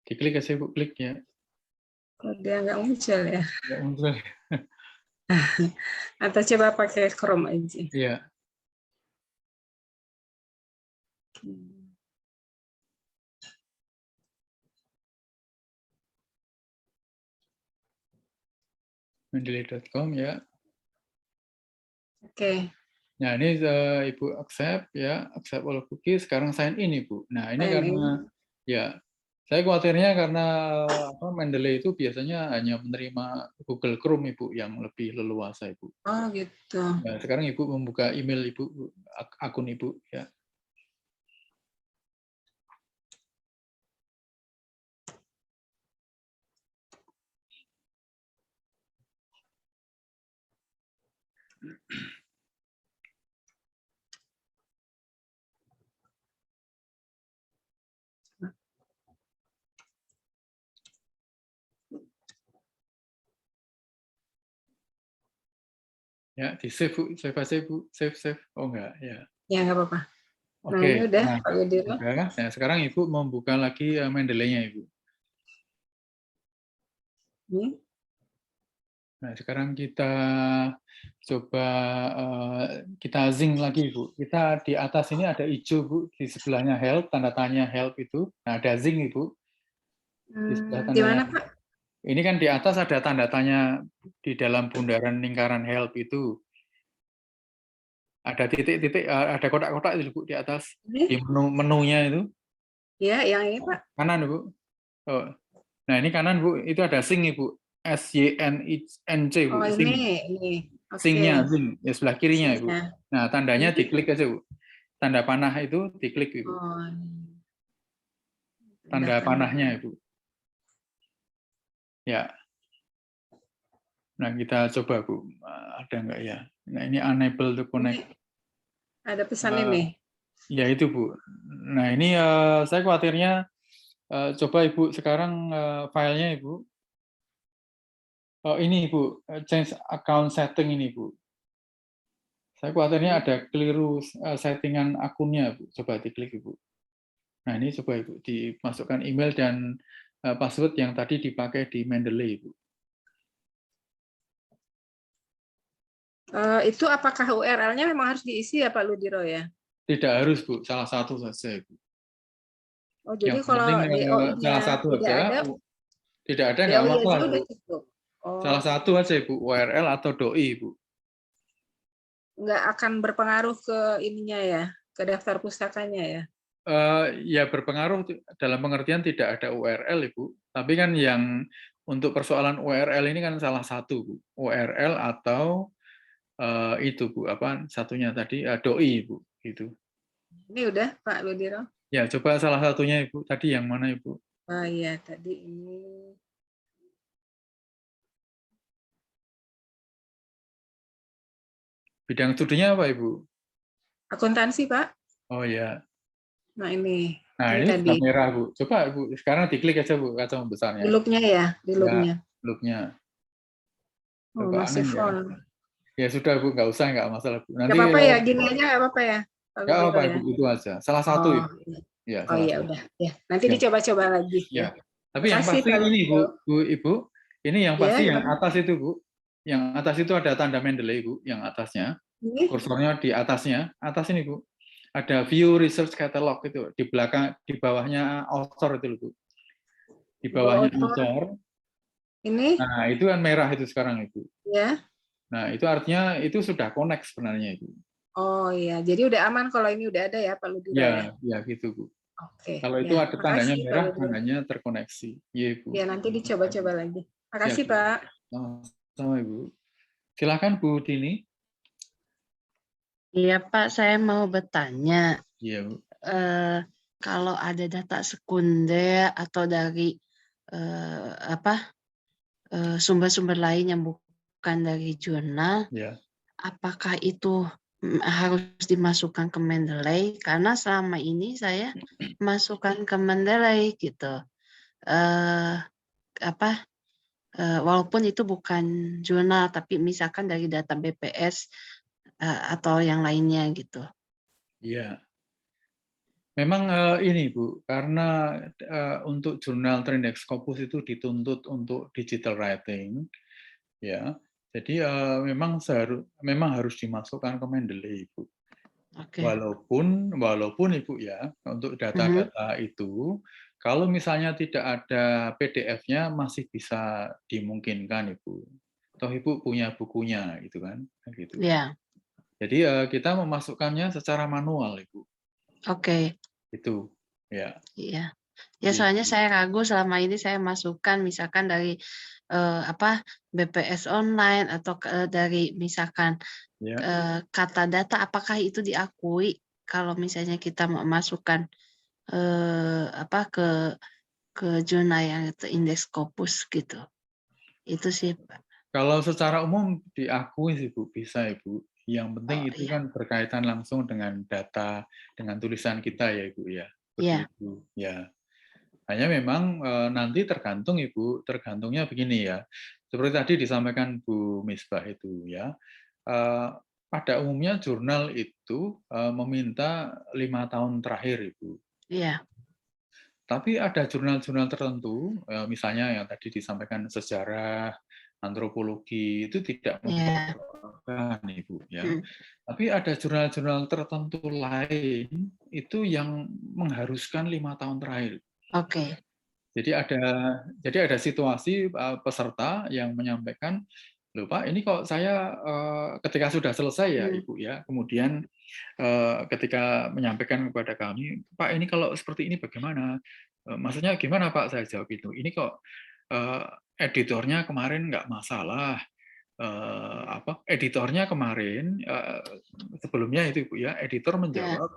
Diklik aja, Bu, klik ya. Kok dia nggak muncul ya? Nggak muncul. Atau coba pakai Chrome aja. Iya. Mendeley.com ya. Oke. Nah, ini Ibu accept ya, accept all cookies. Sekarang sign in Ibu. Nah, ini karena ya saya khawatirnya karena Mendeley itu biasanya hanya menerima Google Chrome Ibu yang lebih leluasa Ibu. Oh gitu. Nah, sekarang Ibu membuka email Ibu akun Ibu ya. Ya, di save Bu, save aja Bu, save. Oh enggak, ya. Ya, nggak apa-apa. Nah, Oke, ini udah, nah, Pak Ludiro. udah. Nah, sekarang Ibu membuka lagi Mendeley-nya Ibu. Ini. Nah, sekarang kita coba kita zing lagi Bu. Kita di atas ini ada hijau Bu, di sebelahnya help, tanda tanya help itu. Nah, ada zing Ibu. Di sebelah Di mana, tanda Pak? ini kan di atas ada tanda tanya di dalam bundaran lingkaran help itu. Ada titik-titik, ada kotak-kotak itu Bu di atas. Ini? Di menunya itu. Ya, yang ini, Pak. Kanan Bu. Oh. Nah, ini kanan Bu, itu ada sing Ibu. SYNC Bu, Oh, sing. ini. Sing-nya, Oke. sing. Ya sebelah kirinya Ibu. Sing-nya. Nah, tandanya Ini? diklik aja Bu. Tanda panah itu diklik Ibu. Oh, ini. Tanda Pindahkan panahnya dulu. Ibu. Ya. Nah, kita coba Bu. Ada enggak ya? Nah, ini unable to connect. Ini ada pesan ini. Ya itu Bu. Nah, ini saya khawatirnya coba Ibu sekarang filenya Ibu. Oh, ini Ibu, change account setting ini Bu. Saya khawatirnya ada keliru settingan akunnya Bu. Coba diklik Ibu. Nah, ini coba Ibu dimasukkan email dan password yang tadi dipakai di Mendeley Ibu. Itu apakah URL-nya memang harus diisi ya Pak Ludiro ya? Tidak harus Bu, salah satu saja Ibu. Oh, jadi Yang kalau penting DOI-nya salah satu aja, tidak ada nggak DOI masalah aja Bu. udah cukup. Oh, Salah satu aja Ibu, URL atau doi Ibu. nggak akan berpengaruh ke ininya ya, ke daftar pustakanya ya? Ya berpengaruh dalam pengertian tidak ada URL Ibu, tapi kan yang untuk persoalan URL ini kan salah satu Bu, URL atau itu Bu, apa satunya tadi doi Ibu, gitu. Ini udah Pak Ludiro? Ya coba salah satunya Ibu, tadi yang mana Ibu? Oh iya, tadi ini. Bidang studinya apa Ibu? Akuntansi Pak. Oh ya. Nah ini. Nah ini tadi. sudah merah Bu. Coba Bu, sekarang diklik aja Bu kaca besarnya. Di loop-nya ya, di loop-nya. Ya, loop-nya. Oh, Coba masih aneh ya. font. Ya sudah Bu, nggak usah, nggak masalah Bu. Nanti Nggak apa-apa ya, gini aja nggak apa-apa ya? Pak nggak Ludiro apa-apa ya? Ibu, itu aja. Salah satu Oh, Ibu. Ya, oh salah iya satu. udah. Ya, nanti Ya. dicoba-coba lagi. Ya. Tapi Terima yang kasih, pasti Pak ini Ludiro. Bu, Ibu, ini yang Ya, pasti yang gimana? atas itu Bu. Yang atas itu ada tanda Mendeley Bu, yang atasnya. Ini? Kursornya di atasnya, atas ini Bu. Ada view research catalog itu di belakang, di bawahnya author itu Bu. Di bawahnya author. Ini? Nah, itu kan merah itu sekarang Ibu. Ya. Nah, itu artinya itu sudah connect sebenarnya Ibu. Oh iya, jadi udah aman kalau ini udah ada ya Pak Ludiro ya? Ya gitu Bu. Oke. Kalau itu ya. ada tandanya Makasih, merah, Pak Ludiro. tandanya terkoneksi. Iya Bu. Ya, nanti dicoba-coba lagi. Makasih Ya, Pak. sama Ibu. Silakan Bu Dini. Iya Pak, saya mau bertanya. Iya Bu. Kalau ada data sekunder atau dari sumber-sumber lain yang bukan dari jurnal, Ya. apakah itu harus dimasukkan ke Mendeley? Karena selama ini saya masukkan ke Mendeley gitu. Walaupun itu bukan jurnal, tapi misalkan dari data BPS atau yang lainnya gitu. Iya. Memang ini Bu, karena untuk jurnal Trindex Scopus itu dituntut untuk digital writing, ya. Jadi memang harus dimasukkan ke Mendeley Ibu. Okay. Walaupun Ibu ya, untuk data-data itu, kalau misalnya tidak ada PDF-nya masih bisa dimungkinkan Ibu. Toh Ibu punya bukunya gitu kan, gitu. Yeah. Jadi kita memasukkannya secara manual Ibu. Oke. Itu, ya. Iya. Ya, Gitu. soalnya saya ragu selama ini saya masukkan misalkan dari BPS online atau dari misalkan Ya. kata data, apakah itu diakui kalau misalnya kita memasukkan ke jurnal yang itu indeks Scopus gitu. Itu sih, Pak. Kalau secara umum diakui sih Bu, bisa Ibu. Yang penting Oh itu iya. kan berkaitan langsung dengan data, dengan tulisan kita ya Ibu ya. Seperti Iya. itu. Ya. Hanya memang nanti tergantung Ibu, tergantungnya begini ya. Seperti tadi disampaikan Bu Misbah itu ya. Pada umumnya jurnal itu meminta 5 tahun terakhir Ibu. Iya. Tapi ada jurnal-jurnal tertentu, misalnya yang tadi disampaikan sejarah, antropologi, itu tidak Iya. memperkenalkan Ibu ya. Tapi ada jurnal-jurnal tertentu lain itu yang mengharuskan 5 tahun terakhir. Oke. Jadi ada situasi peserta yang menyampaikan, "Loh Pak, ini kok saya ketika sudah selesai ya Ibu ya, kemudian ketika menyampaikan kepada kami, Pak ini kalau seperti ini bagaimana? Maksudnya gimana Pak?" Saya jawab itu. "Ini kok editornya kemarin nggak masalah. Editornya kemarin sebelumnya itu Ibu ya, editor menjawab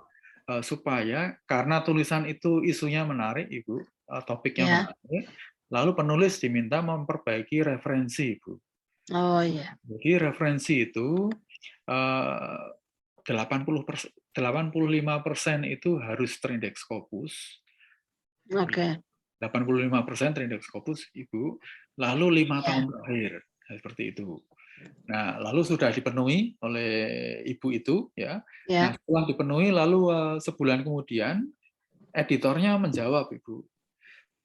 supaya karena tulisan itu isunya menarik Ibu, topiknya menarik, lalu penulis diminta memperbaiki referensi Ibu. Oh iya. Jadi referensi itu 85% itu harus terindeks Scopus. Oke. 85% terindeks Scopus Ibu, lalu 5 tahun terakhir, seperti itu. Nah, lalu sudah dipenuhi oleh Ibu itu ya. Nah, setelah dipenuhi lalu sebulan kemudian editornya menjawab Ibu,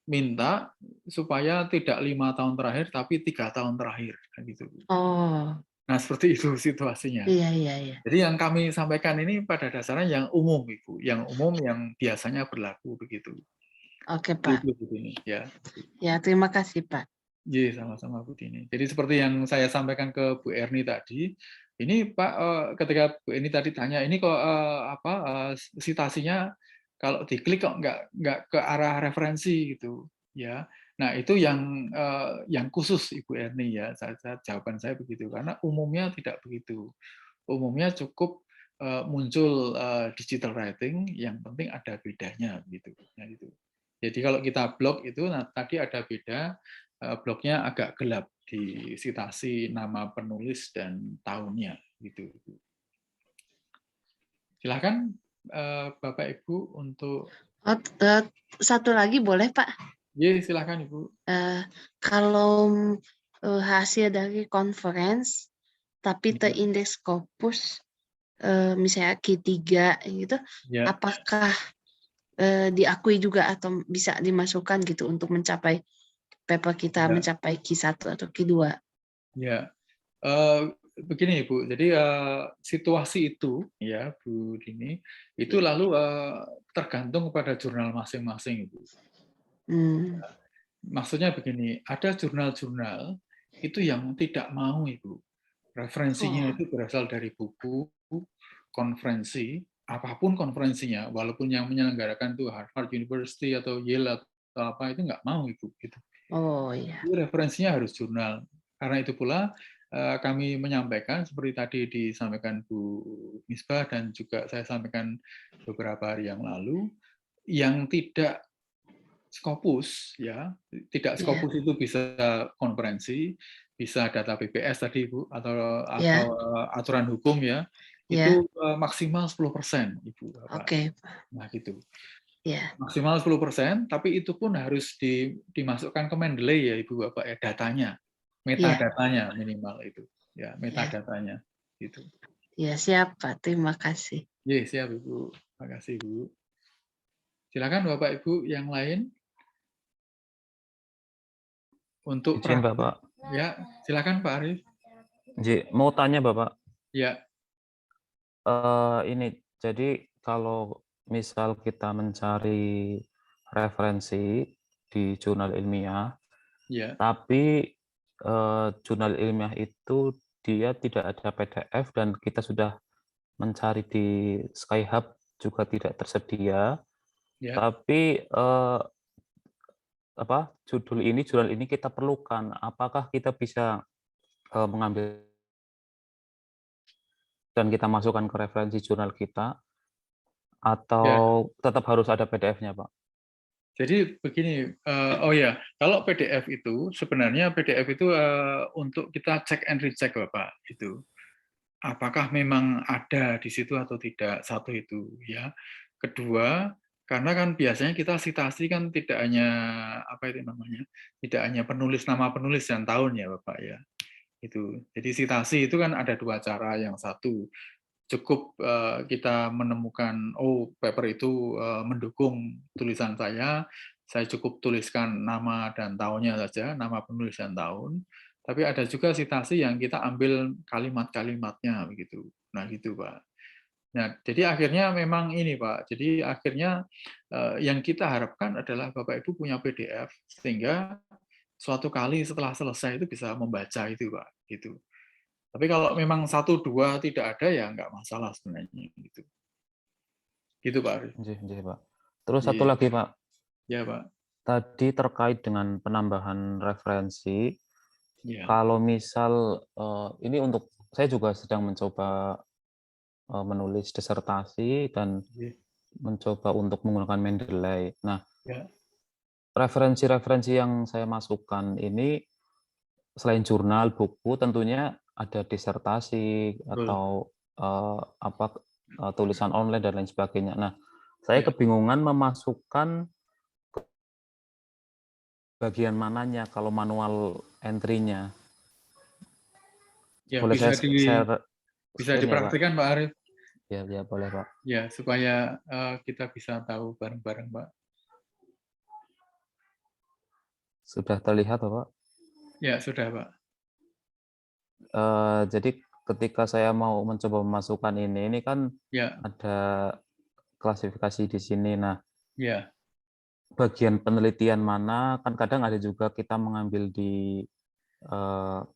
minta supaya tidak 5 tahun terakhir tapi 3 tahun terakhir kan gitu. Oh. Nah, seperti itu situasinya. Iya. Jadi yang kami sampaikan ini pada dasarnya yang umum Ibu, yang umum yang biasanya berlaku begitu. Oke, Pak. Itu begini ya. Ya, terima kasih, Pak. Iya, sama-sama Bu Dini. Jadi seperti yang saya sampaikan ke Bu Erni tadi, ini Pak ketika Bu Erni tadi tanya, ini kok citasinya kalau diklik kok nggak ke arah referensi gitu, ya. Nah itu yang khusus Ibu Erni ya. Jawaban saya begitu karena umumnya tidak begitu. Umumnya cukup muncul digital writing, yang penting ada bedanya gitu. Ya, gitu. Jadi kalau kita blog itu, nah tadi ada beda. Blognya agak gelap di citasi nama penulis dan tahunnya gitu. Silakan Bapak Ibu untuk satu lagi boleh Pak? Iya, silakan Ibu. Kalau hasil dari conference tapi terindeks Scopus misalnya Q3 gitu, apakah diakui juga atau bisa dimasukkan gitu untuk mencapai paper kita mencapai Q1 atau Q2? Ya, begini Ibu. Jadi situasi itu ya Bu Dini, itu lalu tergantung kepada jurnal masing-masing Ibu. Maksudnya begini, ada jurnal-jurnal itu yang tidak mau Ibu. Referensinya itu berasal dari buku, konferensi, apapun konferensinya, walaupun yang menyelenggarakan itu Harvard University atau Yale atau apa, itu nggak mau Ibu. Gitu. Oh iya. Jadi referensinya harus jurnal. Karena itu pula kami menyampaikan seperti tadi disampaikan Bu Misbah dan juga saya sampaikan beberapa hari yang lalu, yang tidak Scopus ya, tidak Scopus itu bisa konferensi, bisa data BPS tadi Bu atau aturan hukum ya, itu maksimal 10% Ibu Bapak. Oke. Nah gitu. Yeah. Maksimal 10%, tapi itu pun harus dimasukkan ke Mendeley ya Ibu Bapak ya, datanya, metadatanya minimal itu, ya metadatanya gitu. Ya siap Pak, terima kasih. Iya siap Ibu, terima kasih Bu. Silakan Bapak Ibu yang lain untuk izin Bapak. Ya silakan Pak Arif. Mau tanya Bapak. Ya. Ini jadi kalau misal kita mencari referensi di jurnal ilmiah, tapi jurnal ilmiah itu dia tidak ada PDF dan kita sudah mencari di Skyhub juga tidak tersedia, tapi jurnal ini kita perlukan. Apakah kita bisa mengambil dan kita masukkan ke referensi jurnal kita, atau tetap harus ada PDF-nya, Pak? Jadi begini, oh ya, kalau PDF itu sebenarnya PDF itu untuk kita cek and recheck, Bapak, itu. Apakah memang ada di situ atau tidak, satu itu ya. Kedua, karena kan biasanya kita citasi kan tidak hanya apa itu namanya, tidak hanya penulis, nama penulis dan tahun ya Bapak ya. Itu. Jadi citasi itu kan ada dua cara. Yang satu, cukup kita menemukan paper itu mendukung tulisan saya cukup tuliskan nama dan tahunnya saja, nama penulis dan tahun. Tapi ada juga citasi yang kita ambil kalimat-kalimatnya begitu. Nah, gitu, Pak. Nah, jadi akhirnya memang ini, Pak. Jadi akhirnya yang kita harapkan adalah Bapak Ibu punya PDF sehingga suatu kali setelah selesai itu bisa membaca itu, Pak, gitu. Tapi kalau memang 1, 2 tidak ada ya nggak masalah sebenarnya gitu. Gitu, Pak Arif. Pak. Terus satu lagi, Pak. Ya, Pak. Tadi terkait dengan penambahan referensi, Ya. kalau misal ini untuk saya juga sedang mencoba menulis disertasi dan mencoba untuk menggunakan Mendeley. Nah, referensi-referensi yang saya masukkan ini selain jurnal, buku, tentunya ada disertasi atau tulisan online dan lain sebagainya. Nah, saya kebingungan memasukkan bagian mananya kalau manual entry-nya. Ya, boleh bisa dipraktikkan, Pak Arif. Ya, boleh, Pak. Ya, supaya kita bisa tahu bareng-bareng, Pak. Sudah terlihat, Pak? Ya, sudah, Pak. Jadi ketika saya mau mencoba memasukkan ini kan ada klasifikasi di sini. Nah, bagian penelitian mana, kan kadang ada juga kita mengambil di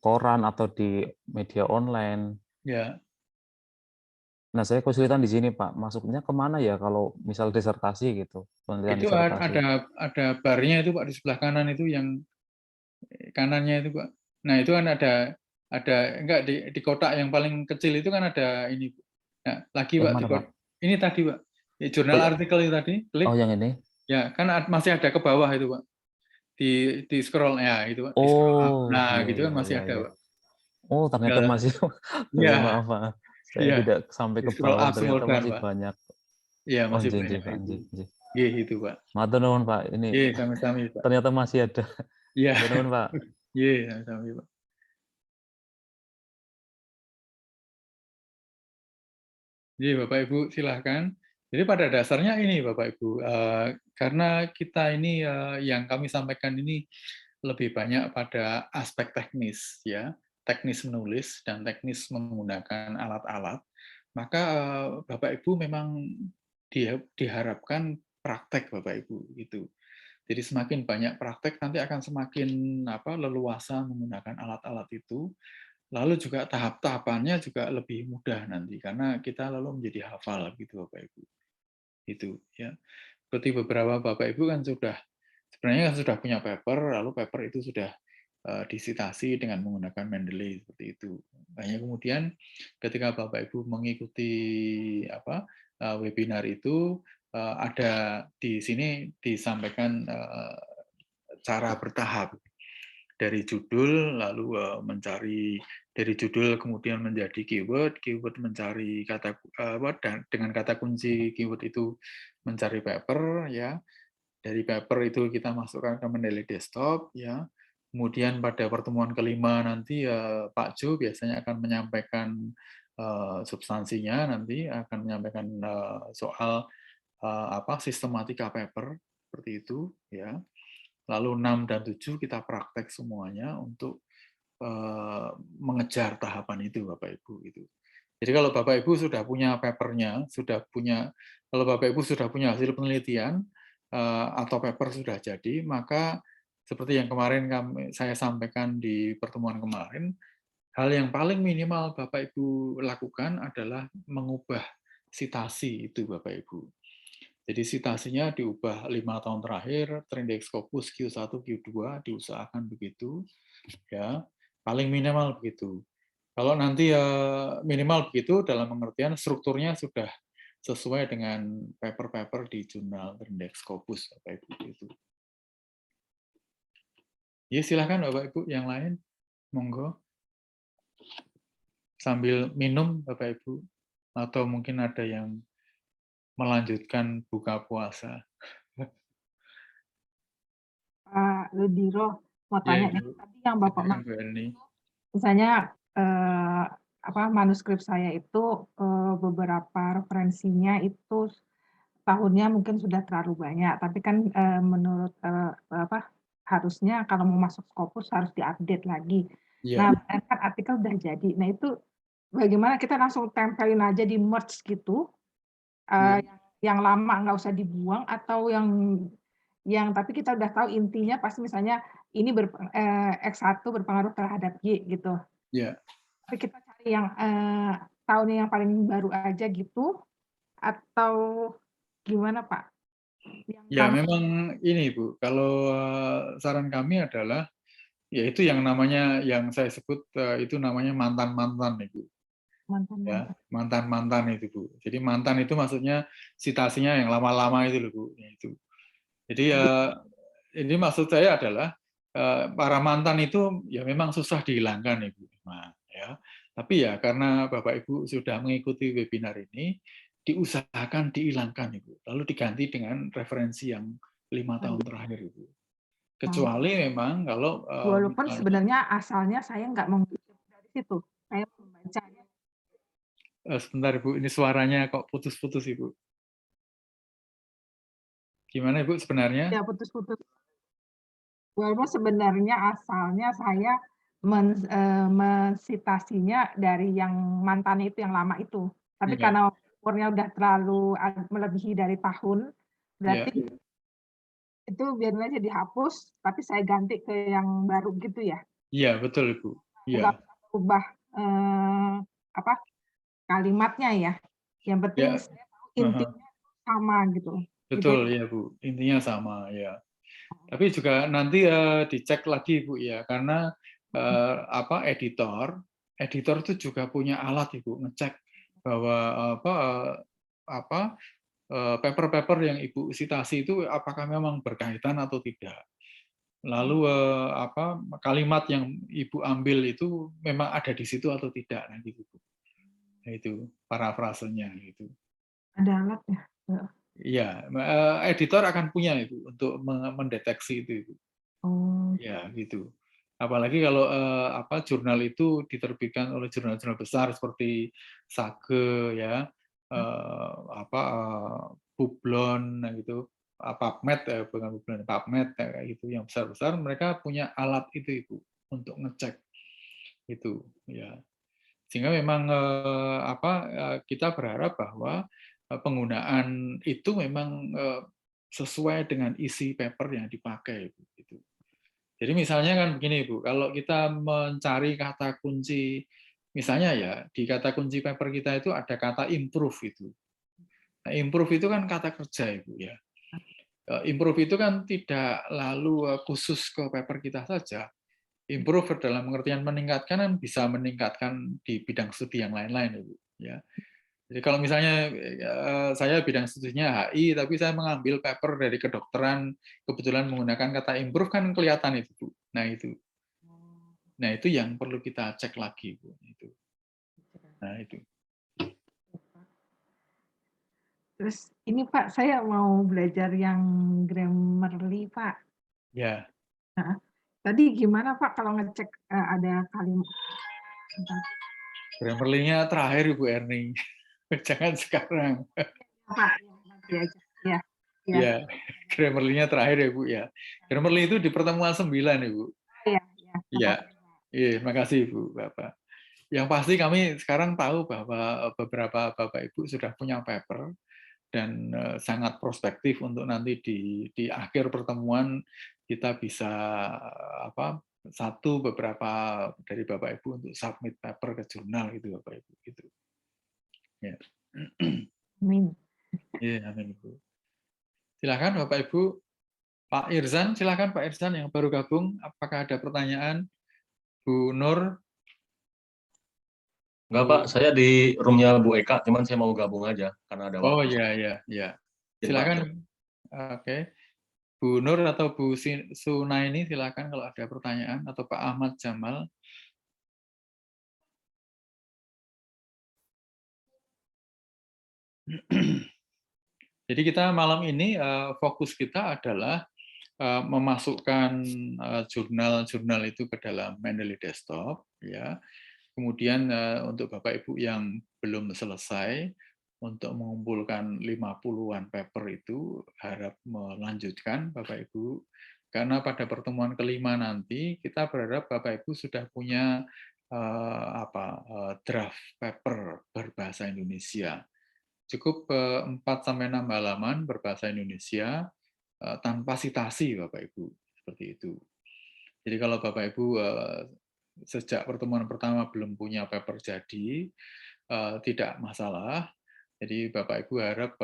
koran atau di media online. Ya. Nah, saya kesulitan di sini, Pak. Masuknya kemana ya kalau misal disertasi gitu? Itu disertasi. ada barnya itu, Pak, di sebelah kanan itu yang kanannya itu, Pak. Nah, itu kan ada enggak di kotak yang paling kecil itu kan ada ini. Nah, lagi, Pak, Pak? Ini tadi, Pak. Jurnal artikel itu tadi, klik. Oh, yang ini? Ya, kan masih ada ke bawah itu, Pak. Di scroll ya, itu, Pak. Di scroll up. Nah, gitu kan masih ada, Pak. Oh, ternyata masih. Ya. Maaf, Pak. Saya tidak sampai ke bawah, ternyata masih Pak. banyak. Iya, masih banyak. Pak. Iya, itu, Pak. Matur nuwun, Pak. Ini sami-sami, Pak. Ternyata masih ada. Iya. Matur nuwun, Pak. Iya, sami-sami, Pak. Jadi Bapak Ibu silahkan. Jadi pada dasarnya ini Bapak Ibu, karena kita ini yang kami sampaikan ini lebih banyak pada aspek teknis ya, teknis menulis dan teknis menggunakan alat-alat, maka Bapak Ibu memang diharapkan praktek Bapak Ibu gitu. Jadi semakin banyak praktek nanti akan semakin leluasa menggunakan alat-alat itu. Lalu juga tahap-tahapannya juga lebih mudah nanti karena kita lalu menjadi hafal gitu Bapak Ibu. Itu ya. Seperti beberapa Bapak Ibu kan sebenarnya sudah punya paper, lalu paper itu sudah disitasi dengan menggunakan Mendeley seperti itu. Hanya kemudian ketika Bapak Ibu mengikuti webinar itu ada di sini disampaikan cara bertahap. Dari judul lalu mencari dari judul kemudian menjadi keyword mencari kata dan dengan kata kunci keyword itu mencari paper ya. Dari paper itu kita masukkan ke Mendeley Desktop ya. Kemudian pada pertemuan kelima nanti Pak Jo biasanya akan menyampaikan substansinya, nanti akan menyampaikan soal sistematika paper seperti itu ya. Lalu 6 dan 7 kita praktek semuanya untuk mengejar tahapan itu Bapak Ibu itu. Jadi kalau Bapak Ibu sudah punya papernya, kalau Bapak Ibu sudah punya hasil penelitian atau paper sudah jadi, maka seperti yang kemarin saya sampaikan di pertemuan kemarin, hal yang paling minimal Bapak Ibu lakukan adalah mengubah sitasi itu Bapak Ibu. Jadi citasinya diubah 5 tahun terakhir, Trindex Scopus Q1, Q2 diusahakan begitu, ya paling minimal begitu. Kalau nanti minimal begitu dalam pengertian strukturnya sudah sesuai dengan paper-paper di jurnal Trindex Scopus, Bapak Ibu itu. Ya silakan Bapak Ibu yang lain, monggo. Sambil minum Bapak Ibu, atau mungkin ada yang melanjutkan buka puasa. Pak Ludiro mau tanya nih, tadi yang Bapak misalnya manuskrip saya itu beberapa referensinya itu tahunnya mungkin sudah terlalu banyak, tapi kan menurut harusnya kalau mau masuk Scopus harus diupdate lagi. Nah, kan artikel udah jadi. Nah, itu bagaimana kita langsung tempelin aja di merge gitu, yang lama nggak usah dibuang, atau yang tapi kita udah tahu intinya pasti misalnya ini X1 berpengaruh terhadap Y gitu. Tapi kita cari yang tahunnya yang paling baru aja gitu, atau gimana Pak? Ya memang ini Bu, kalau saran kami adalah yaitu yang namanya, yang saya sebut itu namanya mantan-mantan Ibu. Ya, mantan-mantan itu Bu. Jadi mantan itu maksudnya citasinya yang lama-lama itu loh Bu. Itu. Jadi ini maksud saya adalah para mantan itu ya memang susah dihilangkan Ibu. Nah, ya. Tapi ya karena Bapak Ibu sudah mengikuti webinar ini, diusahakan dihilangkan Ibu. Lalu diganti dengan referensi yang 5 tahun terakhir Ibu. Kecuali memang kalau walaupun sebenarnya asalnya saya nggak mengutip dari situ, saya membaca. Sebentar Ibu, ini suaranya kok putus-putus Ibu. Gimana Ibu sebenarnya? Ya putus-putus. Walaupun sebenarnya asalnya saya mensitasinya dari yang mantan itu, yang lama itu. Tapi karena umurnya udah terlalu melebihi dari tahun, berarti itu biarin aja dihapus, tapi saya ganti ke yang baru gitu ya? Iya, betul Ibu. Nggak ubah kalimatnya ya. Yang penting saya tahu intinya sama gitu. Betul ya Bu, intinya sama ya. Tapi juga nanti dicek lagi Bu ya, karena editor itu juga punya alat Ibu ngecek bahwa paper-paper yang Ibu citasi itu apakah memang berkaitan atau tidak. Lalu kalimat yang Ibu ambil itu memang ada di situ atau tidak, nah gitu Bu. Nah, itu parafrasenya gitu. Ada alatnya. Iya, editor akan punya itu untuk mendeteksi itu. Ya, gitu. Apalagi kalau jurnal itu diterbitkan oleh jurnal-jurnal besar seperti Sage ya, Publon gitu, PubMed bukan Publon, PubMed kayak gitu yang besar-besar, mereka punya alat itu Ibu untuk ngecek itu ya. Sehingga memang kita berharap bahwa penggunaan itu memang sesuai dengan isi paper yang dipakai. Gitu. Jadi misalnya kan begini Bu, kalau kita mencari kata kunci, misalnya ya di kata kunci paper kita itu ada kata improve itu. Nah, improve itu kan kata kerja Ibu ya. Improve itu kan tidak lalu khusus ke paper kita saja. Improve dalam pengertian meningkatkan kan bisa meningkatkan di bidang studi yang lain-lain Ibu ya. Jadi kalau misalnya saya bidang studinya HI tapi saya mengambil paper dari kedokteran kebetulan menggunakan kata improve kan kelihatan itu Bu. Nah itu yang perlu kita cek lagi Bu itu. Nah itu. Terus ini Pak, saya mau belajar yang Grammarly Pak. Ya. Nah, tadi gimana Pak kalau ngecek ada kalimat? Grammarly-nya terakhir Ibu Erni. Jangan sekarang. Pak, nanti aja. Ya. Ya, Grammarly-nya terakhir ya Bu ya. Grammarly itu di pertemuan 9 Ibu. Iya. Iya, makasih Ibu Bapak. Yang pasti kami sekarang tahu bahwa beberapa Bapak Ibu sudah punya paper dan sangat prospektif untuk nanti di akhir pertemuan kita bisa beberapa dari Bapak Ibu untuk submit paper ke jurnal gitu Bapak Ibu gitu. Ya. Amin. Iya, amin Ibu. Silakan Bapak Ibu. Pak Irzan, silakan Pak Irzan yang baru gabung. Apakah ada pertanyaan? Bu Nur? Enggak Pak, saya di roomnya Bu Eka, cuman saya mau gabung aja karena ada Oh waktu. ya. Ya, Silakan. Oke. Bu Nur atau Bu Sunaini silakan kalau ada pertanyaan, atau Pak Ahmad Jamal. Jadi kita malam ini fokus kita adalah memasukkan jurnal-jurnal itu ke dalam Mendeley Desktop, ya. Kemudian untuk Bapak Ibu yang belum selesai untuk mengumpulkan 50-an paper itu, harap melanjutkan Bapak Ibu, karena pada pertemuan kelima nanti kita berharap Bapak Ibu sudah punya draft paper berbahasa Indonesia. Cukup 4-6 halaman berbahasa Indonesia tanpa citasi, Bapak Ibu, seperti itu. Jadi kalau Bapak Ibu sejak pertemuan pertama belum punya paper jadi, tidak masalah. Jadi Bapak Ibu harap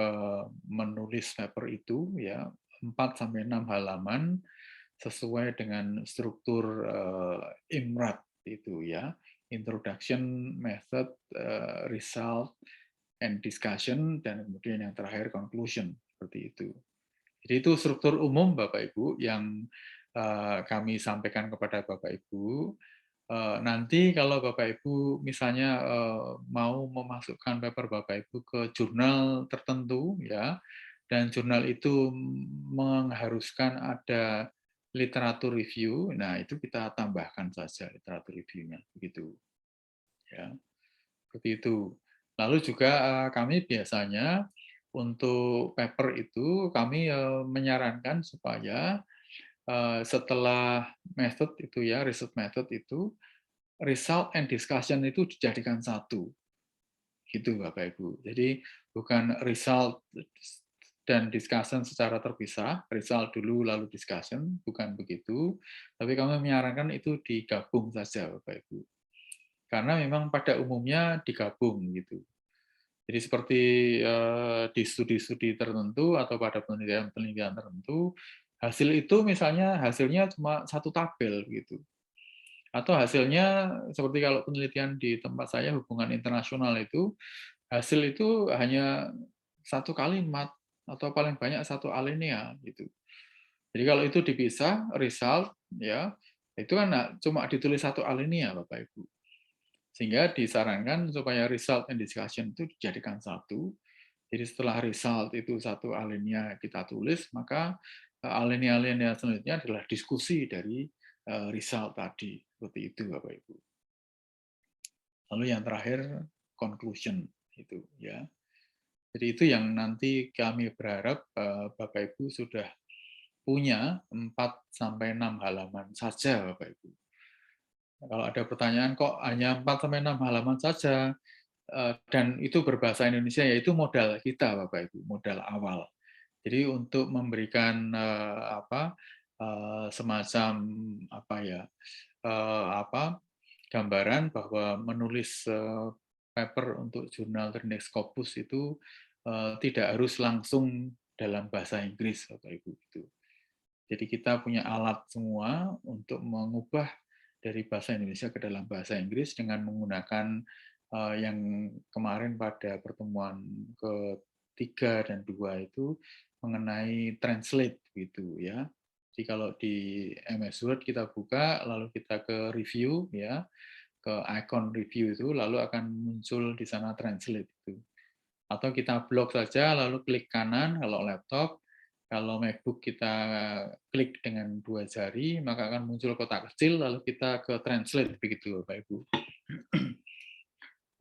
menulis paper itu ya 4-6 halaman sesuai dengan struktur IMRAD itu ya, introduction, method, result, and discussion, dan kemudian yang terakhir conclusion, seperti itu. Jadi itu struktur umum Bapak Ibu yang kami sampaikan kepada Bapak Ibu. Nanti kalau Bapak Ibu misalnya mau memasukkan paper Bapak Ibu ke jurnal tertentu ya, dan jurnal itu mengharuskan ada literatur review, nah itu kita tambahkan saja literatur review-nya, begitu. Ya, seperti itu. Lalu juga kami biasanya untuk paper itu kami menyarankan supaya setelah method itu ya, research method itu, result and discussion itu dijadikan satu. Gitu Bapak Ibu. Jadi bukan result dan discussion secara terpisah, result dulu lalu discussion, bukan begitu. Tapi kami menyarankan itu digabung saja Bapak Ibu. Karena memang pada umumnya digabung gitu. Jadi seperti di studi-studi tertentu atau pada penelitian-penelitian tertentu, hasil itu misalnya hasilnya cuma satu tabel gitu. Atau hasilnya seperti kalau penelitian di tempat saya hubungan internasional itu, hasil itu hanya satu kalimat atau paling banyak satu alinea gitu. Jadi kalau itu dipisah result ya, itu kan cuma ditulis satu alinea Bapak Ibu. Sehingga disarankan supaya result and discussion itu dijadikan satu. Jadi setelah result itu satu alinea kita tulis, maka alinea-alinea selanjutnya adalah diskusi dari result tadi. Seperti itu Bapak Ibu. Lalu yang terakhir conclusion itu ya. Jadi itu yang nanti kami berharap Bapak Ibu sudah punya 4-6 halaman saja Bapak Ibu. Kalau ada pertanyaan kok hanya 4-6 halaman saja, dan itu berbahasa Indonesia, yaitu modal kita Bapak Ibu, modal awal. Jadi untuk memberikan semacam gambaran bahwa menulis paper untuk jurnal Trinex Scopus itu tidak harus langsung dalam bahasa Inggris Bapak Ibu itu. Jadi kita punya alat semua untuk mengubah dari bahasa Indonesia ke dalam bahasa Inggris dengan menggunakan yang kemarin pada pertemuan ke-3 dan 2 itu mengenai translate gitu ya. Jadi kalau di MS Word kita buka lalu kita ke review ya, ke icon review itu lalu akan muncul di sana translate itu. Atau kita blok saja lalu klik kanan kalau laptop. Kalau MacBook kita klik dengan 2 jari, maka akan muncul kotak kecil, lalu kita ke translate, begitu Bapak Ibu.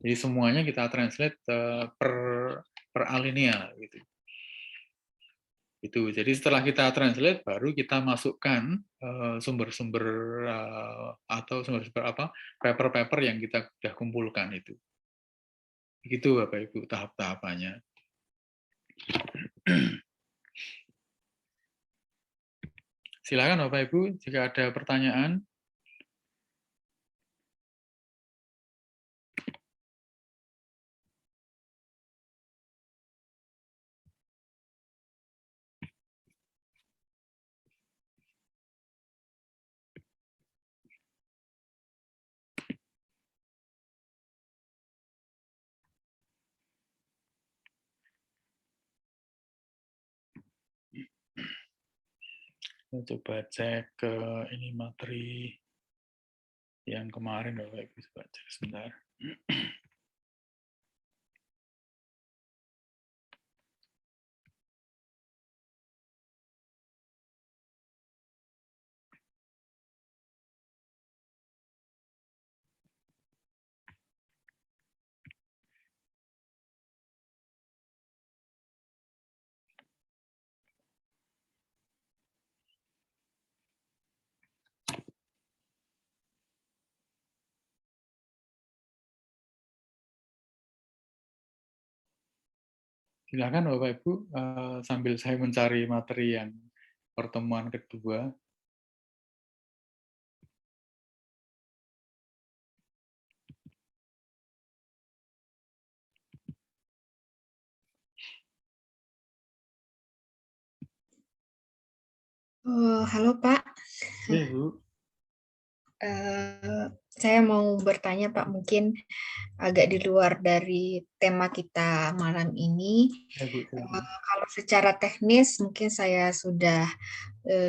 Jadi semuanya kita translate per alinea. Gitu. Itu. Jadi setelah kita translate, baru kita masukkan sumber-sumber atau sumber-sumber paper-paper yang kita sudah kumpulkan itu. Begitu Bapak Ibu tahap-tahapannya. Silakan Bapak Ibu, jika ada pertanyaan. Saya coba cek ke ini materi yang kemarin, Bapak Ibu, coba cek sebentar. Silakan Bapak Ibu, sambil saya mencari materi yang pertemuan kedua. Halo Pak. Ya, Bu. Saya mau bertanya Pak, mungkin agak di luar dari tema kita malam ini. Ya, Bu. Kalau secara teknis mungkin saya sudah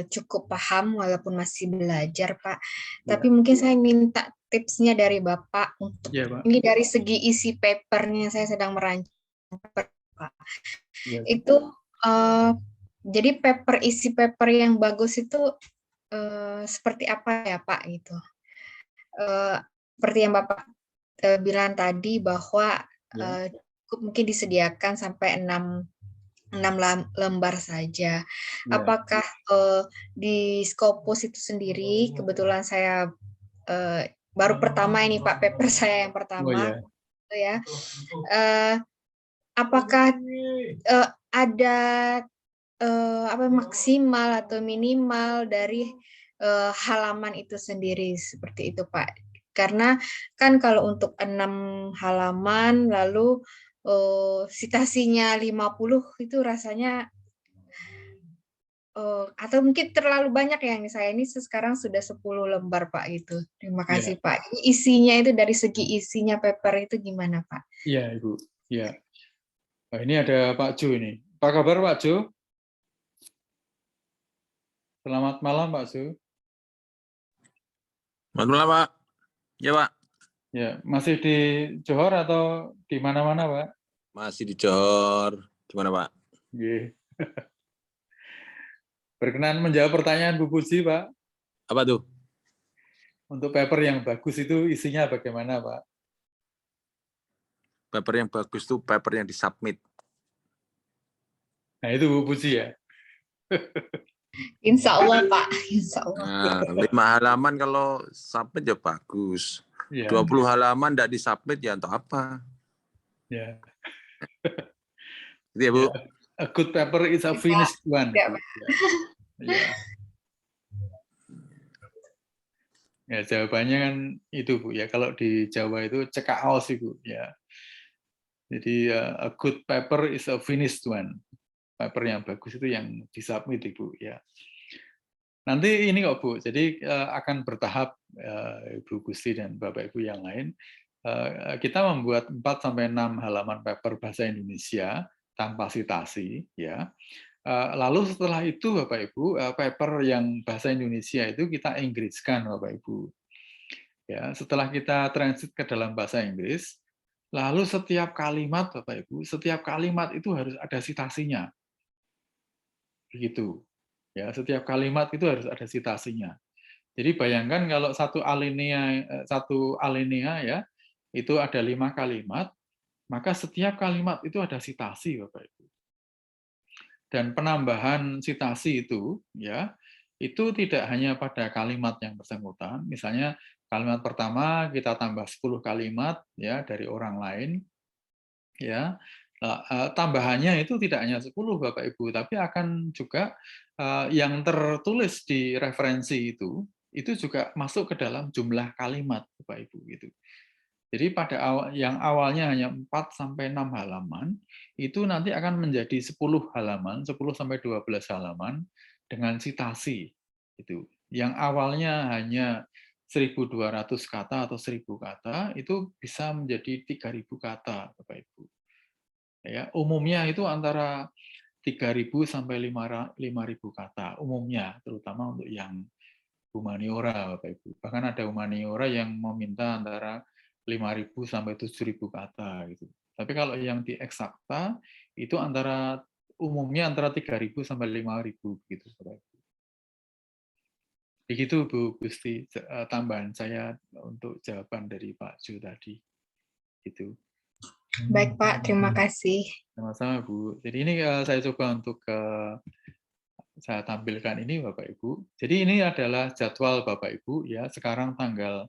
cukup paham walaupun masih belajar Pak. Ya. Tapi mungkin saya minta tipsnya dari Bapak untuk Ya, Pak. ini dari segi isi papernya saya sedang merancang Pak. Ya. Itu jadi isi paper yang bagus itu seperti apa ya Pak gitu. Seperti yang Bapak bilang tadi bahwa cukup mungkin disediakan sampai 6 lembar saja. Apakah di Scopus itu sendiri, kebetulan saya baru pertama ini Pak, paper saya yang pertama, ya. Apakah ada maksimal atau minimal dari halaman itu sendiri seperti itu Pak? Karena kan kalau untuk 6 halaman lalu citasinya 50 itu rasanya atau mungkin terlalu banyak ya, saya ini sekarang sudah 10 lembar Pak gitu. Terima kasih Pak. Isinya itu dari segi isinya paper itu gimana Pak? Iya Ibu. Iya. Nah, ini ada Pak Jo ini. Apa kabar Pak Jo? Selamat malam Pak Jo. Selamat malam Pak. Ya Pak. Ya, masih di Johor atau di mana-mana Pak? Masih di Johor. Gimana Pak? Yeah. Berkenan menjawab pertanyaan Bu Puji Pak. Apa tuh? Untuk paper yang bagus itu isinya bagaimana Pak? Paper yang bagus itu paper yang disubmit. Nah itu Bu Puji ya. Insya Allah Pak, Insya Allah. Nah, 5 halaman kalau submit ya bagus. Ya. 20 halaman tidak disubmit ya untuk apa? Ya. Gitu ya Bu. A good paper is a finished one. Ya. Ya jawabannya kan itu Bu ya. Kalau di Jawa itu cekaos Ibu ya. Jadi a good paper is a finished one. Paper yang bagus itu yang disubmit Ibu ya. Nanti ini kok Bu, jadi akan bertahap Ibu Gusti dan Bapak Ibu yang lain. Kita membuat 4-6 halaman paper bahasa Indonesia tanpa citasi ya. Lalu setelah itu Bapak Ibu, paper yang bahasa Indonesia itu kita Inggriskan Bapak Ibu. Ya, setelah kita transit ke dalam bahasa Inggris, lalu setiap kalimat Bapak Ibu, setiap kalimat itu harus ada citasinya. Begitu. Ya, setiap kalimat itu harus ada citasinya. Jadi bayangkan kalau satu alinea ya, itu ada 5 kalimat, maka setiap kalimat itu ada citasi Bapak Ibu. Dan penambahan citasi itu ya, itu tidak hanya pada kalimat yang bersangkutan, misalnya kalimat pertama kita tambah 10 kalimat ya dari orang lain ya. Tambahannya itu tidak hanya 10 Bapak Ibu, tapi akan juga yang tertulis di referensi itu juga masuk ke dalam jumlah kalimat Bapak Ibu gitu. Jadi pada yang awalnya hanya 4-6 halaman, itu nanti akan menjadi 10 halaman, 10-12 halaman dengan citasi itu. Yang awalnya hanya 1.200 kata atau 1.000 kata itu bisa menjadi 3.000 kata Bapak Ibu. Ya, umumnya itu antara 3.000 sampai 5.000 kata umumnya, terutama untuk yang humaniora, Bapak Ibu. Bahkan ada humaniora yang meminta antara 5.000 sampai 7.000 kata gitu. Tapi kalau yang di eksakta itu umumnya antara 3.000 sampai 5.000 gitu, Bapak Ibu. Begitu Bu Gusti, tambahan saya untuk jawaban dari Pak Ju tadi. Gitu. Baik Pak, terima kasih. Sama-sama Bu. Jadi ini saya coba untuk saya tampilkan ini Bapak Ibu. Jadi ini adalah jadwal Bapak Ibu ya. Sekarang tanggal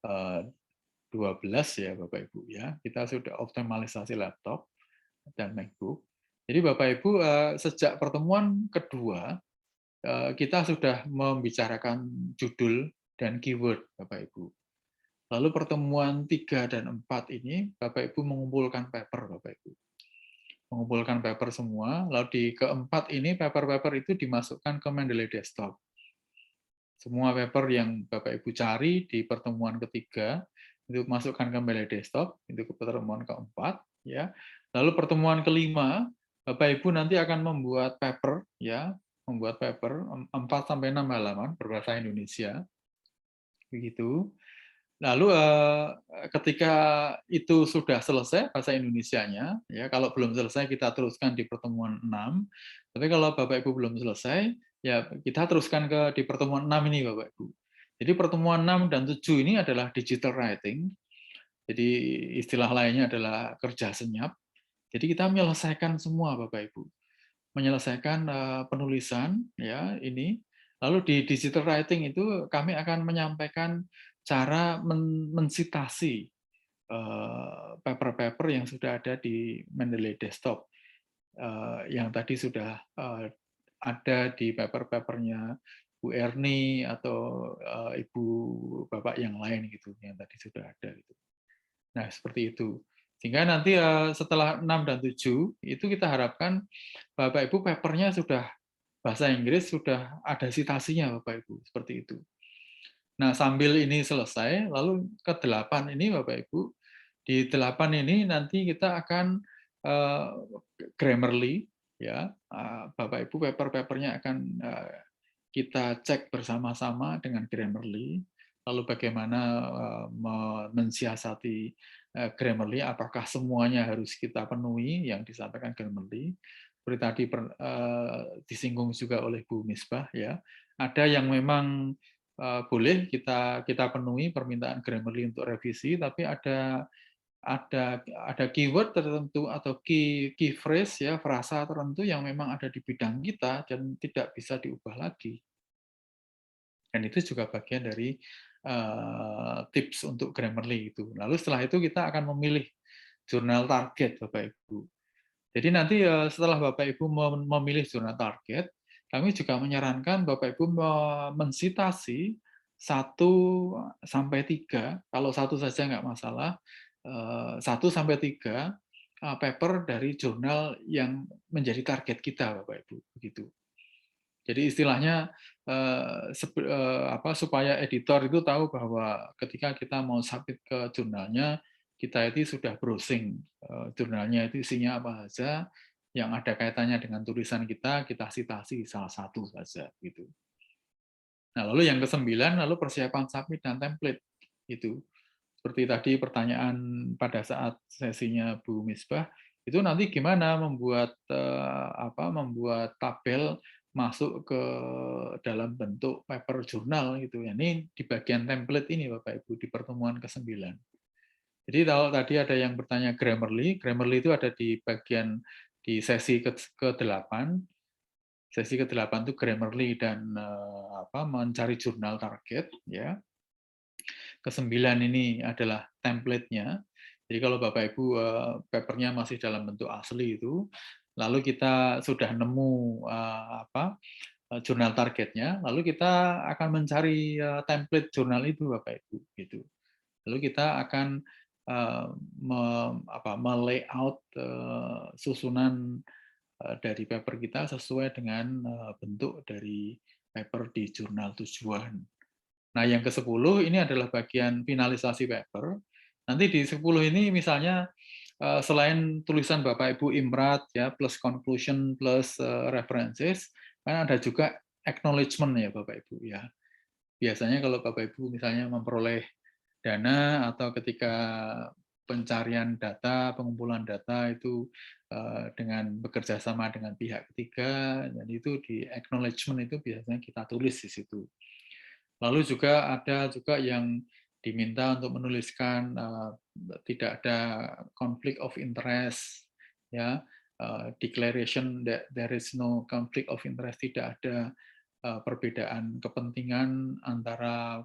12 ya Bapak Ibu ya. Kita sudah optimalisasi laptop dan MacBook. Jadi Bapak Ibu sejak pertemuan kedua kita sudah membicarakan judul dan keyword Bapak Ibu. Lalu pertemuan 3 dan 4 ini Bapak Ibu mengumpulkan paper Bapak Ibu. Mengumpulkan paper semua, lalu di keempat ini paper-paper itu dimasukkan ke Mendeley Desktop. Semua paper yang Bapak Ibu cari di pertemuan ketiga itu masukkan ke Mendeley Desktop, itu ke pertemuan keempat ya. Lalu pertemuan kelima Bapak Ibu nanti akan membuat paper ya, membuat paper 4 sampai 6 halaman berbahasa Indonesia. Begitu. Lalu ketika itu sudah selesai bahasa Indonesianya, ya kalau belum selesai kita teruskan di pertemuan 6. Tapi kalau Bapak Ibu belum selesai, ya kita teruskan di pertemuan 6 ini Bapak Ibu. Jadi pertemuan 6 dan 7 ini adalah digital writing. Jadi istilah lainnya adalah kerja senyap. Jadi kita menyelesaikan semua Bapak Ibu. Menyelesaikan penulisan ya ini. Lalu di digital writing itu kami akan menyampaikan cara mensitasi paper-paper yang sudah ada di Mendeley Desktop yang tadi sudah ada di paper-papernya Bu Erni atau Ibu Bapak yang lain gitu yang tadi sudah ada gitu. Nah, seperti itu. Sehingga nanti setelah 6 dan 7 itu kita harapkan Bapak Ibu papernya sudah bahasa Inggris sudah ada citasinya Bapak Ibu, seperti itu. Nah, sambil ini selesai, lalu ke 8 ini Bapak Ibu, di 8 ini nanti kita akan Grammarly, ya Bapak Ibu paper-papernya akan kita cek bersama-sama dengan Grammarly, lalu bagaimana mensiasati Grammarly, apakah semuanya harus kita penuhi yang disampaikan Grammarly. Seperti tadi disinggung juga oleh Bu Misbah, ya ada yang memang boleh kita penuhi permintaan Grammarly untuk revisi, tapi ada keyword tertentu atau key phrase ya, frasa tertentu yang memang ada di bidang kita dan tidak bisa diubah lagi. Dan itu juga bagian dari tips untuk Grammarly itu. Lalu setelah itu kita akan memilih jurnal target Bapak Ibu. Jadi nanti setelah Bapak Ibu memilih jurnal target, kami juga menyarankan Bapak Ibu mensitasi 1 sampai 3, kalau 1 saja nggak masalah, 1 sampai 3 paper dari jurnal yang menjadi target kita, Bapak Ibu, begitu. Jadi istilahnya supaya editor itu tahu bahwa ketika kita mau submit ke jurnalnya, kita itu sudah browsing jurnalnya itu isinya apa saja, yang ada kaitannya dengan tulisan kita citasi salah satu saja gitu. Nah, lalu yang ke-9 lalu persiapan submit dan template itu. Seperti tadi pertanyaan pada saat sesinya Bu Misbah, itu nanti gimana membuat membuat tabel masuk ke dalam bentuk paper jurnal gitu ya. Ini di bagian template ini Bapak Ibu di pertemuan ke-9. Jadi kalau tadi ada yang bertanya Grammarly itu ada di bagian di sesi ke-8. Sesi ke-8 itu Grammarly dan mencari jurnal target ya. Ke-9 ini adalah template-nya. Jadi kalau Bapak Ibu papernya masih dalam bentuk asli itu, lalu kita sudah nemu jurnal targetnya, lalu kita akan mencari template jurnal itu Bapak Ibu gitu. Lalu kita akan me-layout susunan dari paper kita sesuai dengan bentuk dari paper di jurnal tujuan. Nah, yang ke-10 ini adalah bagian finalisasi paper. Nanti di 10 ini misalnya selain tulisan Bapak Ibu imrat ya plus conclusion plus references, kan ada juga acknowledgement ya Bapak Ibu ya. Biasanya kalau Bapak Ibu misalnya memperoleh dana atau ketika pencarian data, pengumpulan data itu dengan bekerja sama dengan pihak ketiga, dan itu di acknowledgement itu biasanya kita tulis di situ. Lalu juga ada juga yang diminta untuk menuliskan tidak ada conflict of interest, ya, declaration that there is no conflict of interest, tidak ada perbedaan kepentingan antara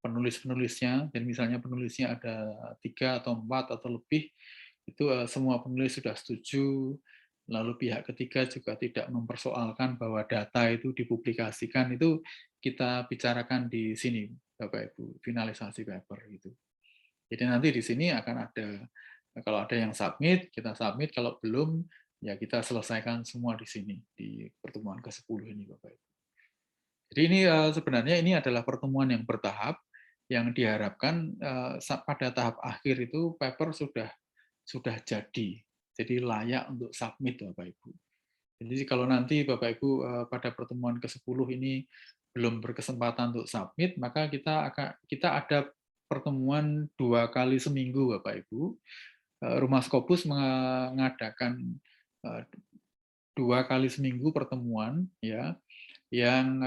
penulis-penulisnya, dan misalnya penulisnya ada 3 atau 4 atau lebih, itu semua penulis sudah setuju, lalu pihak ketiga juga tidak mempersoalkan bahwa data itu dipublikasikan, itu kita bicarakan di sini, Bapak Ibu, finalisasi paper itu. Jadi nanti di sini akan ada, kalau ada yang submit, kita submit, kalau belum, ya kita selesaikan semua di sini, di pertemuan ke-10 ini, Bapak Ibu. Jadi ini sebenarnya ini adalah pertemuan yang bertahap, yang diharapkan pada tahap akhir itu paper sudah jadi layak untuk submit, Bapak Ibu. Jadi kalau nanti Bapak Ibu pada pertemuan ke-10 ini belum berkesempatan untuk submit, maka kita ada pertemuan 2 kali seminggu, Bapak Ibu. Rumah Scopus mengadakan 2 kali seminggu pertemuan, ya, yang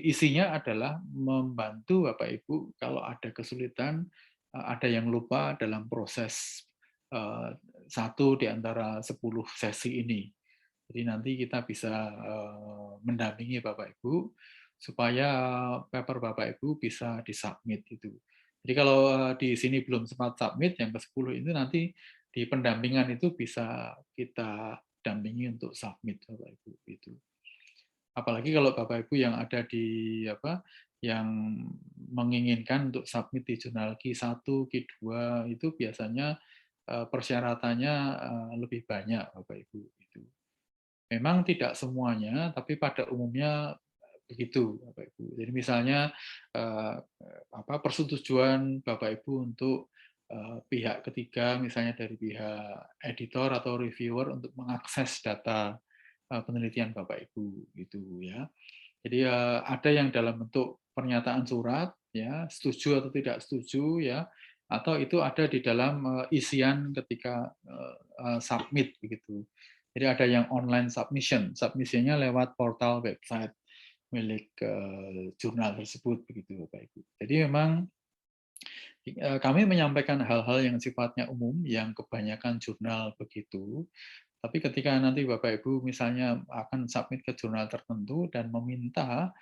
isinya adalah membantu Bapak Ibu kalau ada kesulitan, ada yang lupa dalam proses 1 di antara 10 sesi ini. Jadi nanti kita bisa mendampingi Bapak Ibu supaya paper Bapak Ibu bisa disubmit itu. Jadi kalau di sini belum sempat submit, yang ke-10 itu nanti di pendampingan itu bisa kita dampingi untuk submit, Bapak Ibu itu. Apalagi kalau Bapak Ibu yang ada di yang menginginkan untuk submit di jurnal Q1, Q2 itu biasanya persyaratannya lebih banyak, Bapak Ibu itu. Memang tidak semuanya, tapi pada umumnya begitu, Bapak Ibu. Jadi misalnya persetujuan Bapak Ibu untuk pihak ketiga, misalnya dari pihak editor atau reviewer untuk mengakses data penelitian Bapak Ibu, gitu ya. Jadi ada yang dalam bentuk pernyataan surat, ya, setuju atau tidak setuju, ya, atau itu ada di dalam isian ketika submit, begitu. Jadi ada yang online submission, submissionnya lewat portal website milik jurnal tersebut, begitu Bapak Ibu. Jadi memang kami menyampaikan hal-hal yang sifatnya umum, yang kebanyakan jurnal begitu. Tapi ketika nanti Bapak Ibu misalnya akan submit ke jurnal tertentu dan meminta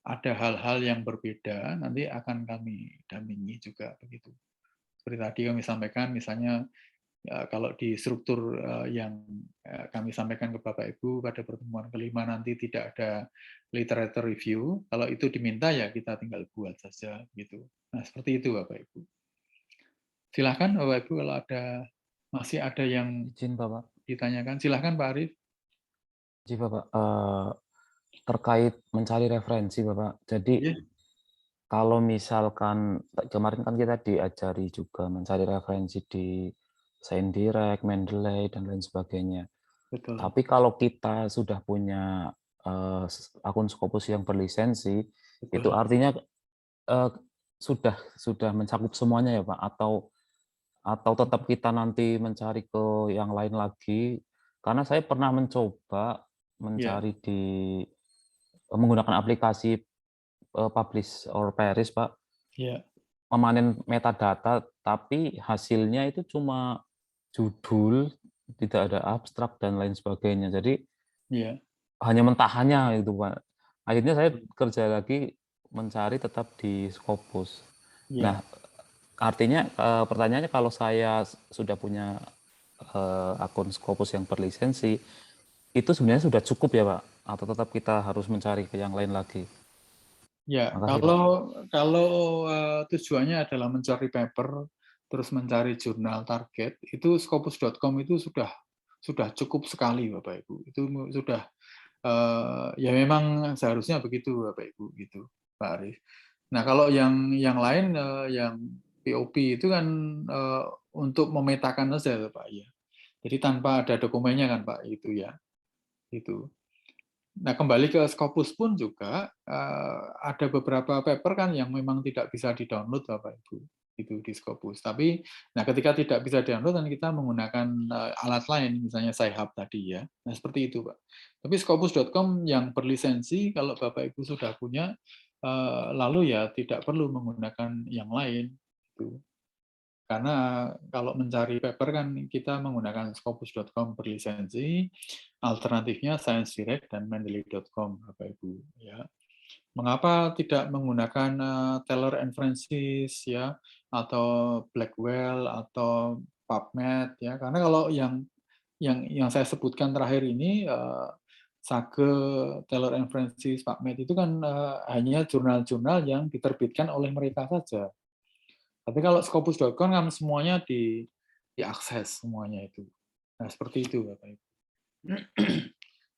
ada hal-hal yang berbeda, nanti akan kami dampingi juga begitu. Seperti tadi kami sampaikan, misalnya kalau di struktur yang kami sampaikan ke Bapak Ibu pada pertemuan ke-5 nanti tidak ada literature review, kalau itu diminta ya kita tinggal buat saja gitu. Nah, seperti itu Bapak Ibu. Silakan Bapak Ibu kalau masih ada yang izin Bapak ditanyakan, silakan Pak Arief. Izin Bapak, terkait mencari referensi Bapak. Jadi kalau misalkan kemarin kan kita diajari juga mencari referensi di ScienDirect, Mendeley, dan lain sebagainya. Betul. Tapi kalau kita sudah punya akun Scopus yang berlisensi, betul, itu artinya sudah mencakup semuanya ya Pak? Atau tetap kita nanti mencari ke yang lain lagi? Karena saya pernah mencoba mencari menggunakan aplikasi Publish or Perish, Pak. Memanen metadata, tapi hasilnya itu cuma judul, tidak ada abstrak dan lain sebagainya. Jadi hanya mentahannya itu Pak. Akhirnya saya kerja lagi mencari tetap di Scopus. Nah, artinya pertanyaannya kalau saya sudah punya akun Scopus yang berlisensi, itu sebenarnya sudah cukup ya Pak? Atau tetap kita harus mencari ke yang lain lagi? Ya, kalau tujuannya adalah mencari paper, terus mencari jurnal target, itu scopus.com itu sudah cukup sekali Bapak Ibu. Itu sudah ya memang seharusnya begitu Bapak Ibu gitu Pak Arief. Nah kalau yang lain yang POP itu kan untuk memetakan saja Pak ya. Jadi tanpa ada dokumennya kan Pak itu ya. Itu. Nah, kembali ke Scopus pun juga ada beberapa paper kan yang memang tidak bisa di-download Bapak Ibu itu di Scopus. Tapi nah ketika tidak bisa di-download kan kita menggunakan alat lain misalnya Sci-Hub tadi ya. Nah, seperti itu, Pak. Tapi scopus.com yang berlisensi kalau Bapak Ibu sudah punya lalu ya tidak perlu menggunakan yang lain itu. Karena kalau mencari paper kan kita menggunakan scopus.com berlisensi, alternatifnya Science Direct dan Mendeley.com, Bapak Ibu. Ya. Mengapa tidak menggunakan Taylor and Francis ya, atau Blackwell atau PubMed ya? Karena kalau yang saya sebutkan terakhir ini Sage, Taylor and Francis, PubMed itu kan hanya jurnal-jurnal yang diterbitkan oleh mereka saja. Tapi kalau Scopus.com kan semuanya diakses semuanya itu. Nah, seperti itu Bapak Ibu.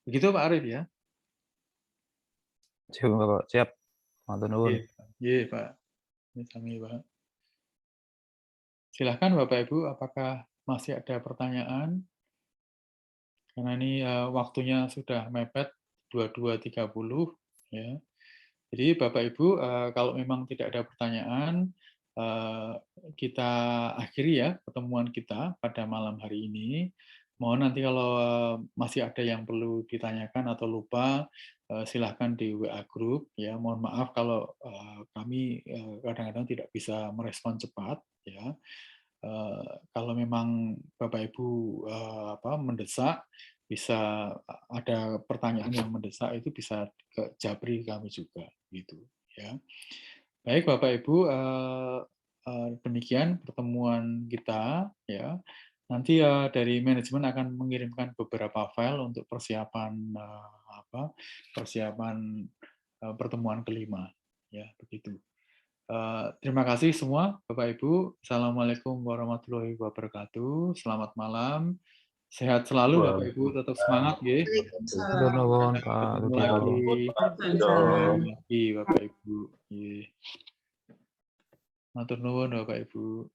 Begitu Pak Arif ya. Siap Bapak, siap. Matur nuwun. Iya Pak. Ini Pak. Silakan Bapak Ibu, apakah masih ada pertanyaan? Karena ini waktunya sudah mepet 22.30 ya. Jadi Bapak Ibu kalau memang tidak ada pertanyaan kita akhiri ya pertemuan kita pada malam hari ini. Mohon nanti kalau masih ada yang perlu ditanyakan atau lupa silahkan di WA Group ya. Mohon maaf kalau kami kadang-kadang tidak bisa merespon cepat ya. Kalau memang Bapak Ibu mendesak, bisa ada pertanyaan yang mendesak itu bisa ke Jabri kami juga gitu ya. Baik Bapak Ibu, demikian pertemuan kita ya. Nanti dari manajemen akan mengirimkan beberapa file untuk persiapan pertemuan kelima ya begitu. Terima kasih semua Bapak Ibu. Assalamualaikum warahmatullahi wabarakatuh. Selamat malam. Sehat selalu Bapak Ibu, tetap semangat ya. Matur nuwun Pak. Ketemu lagi Bapak Ibu. Matur nuwun Bapak Ibu.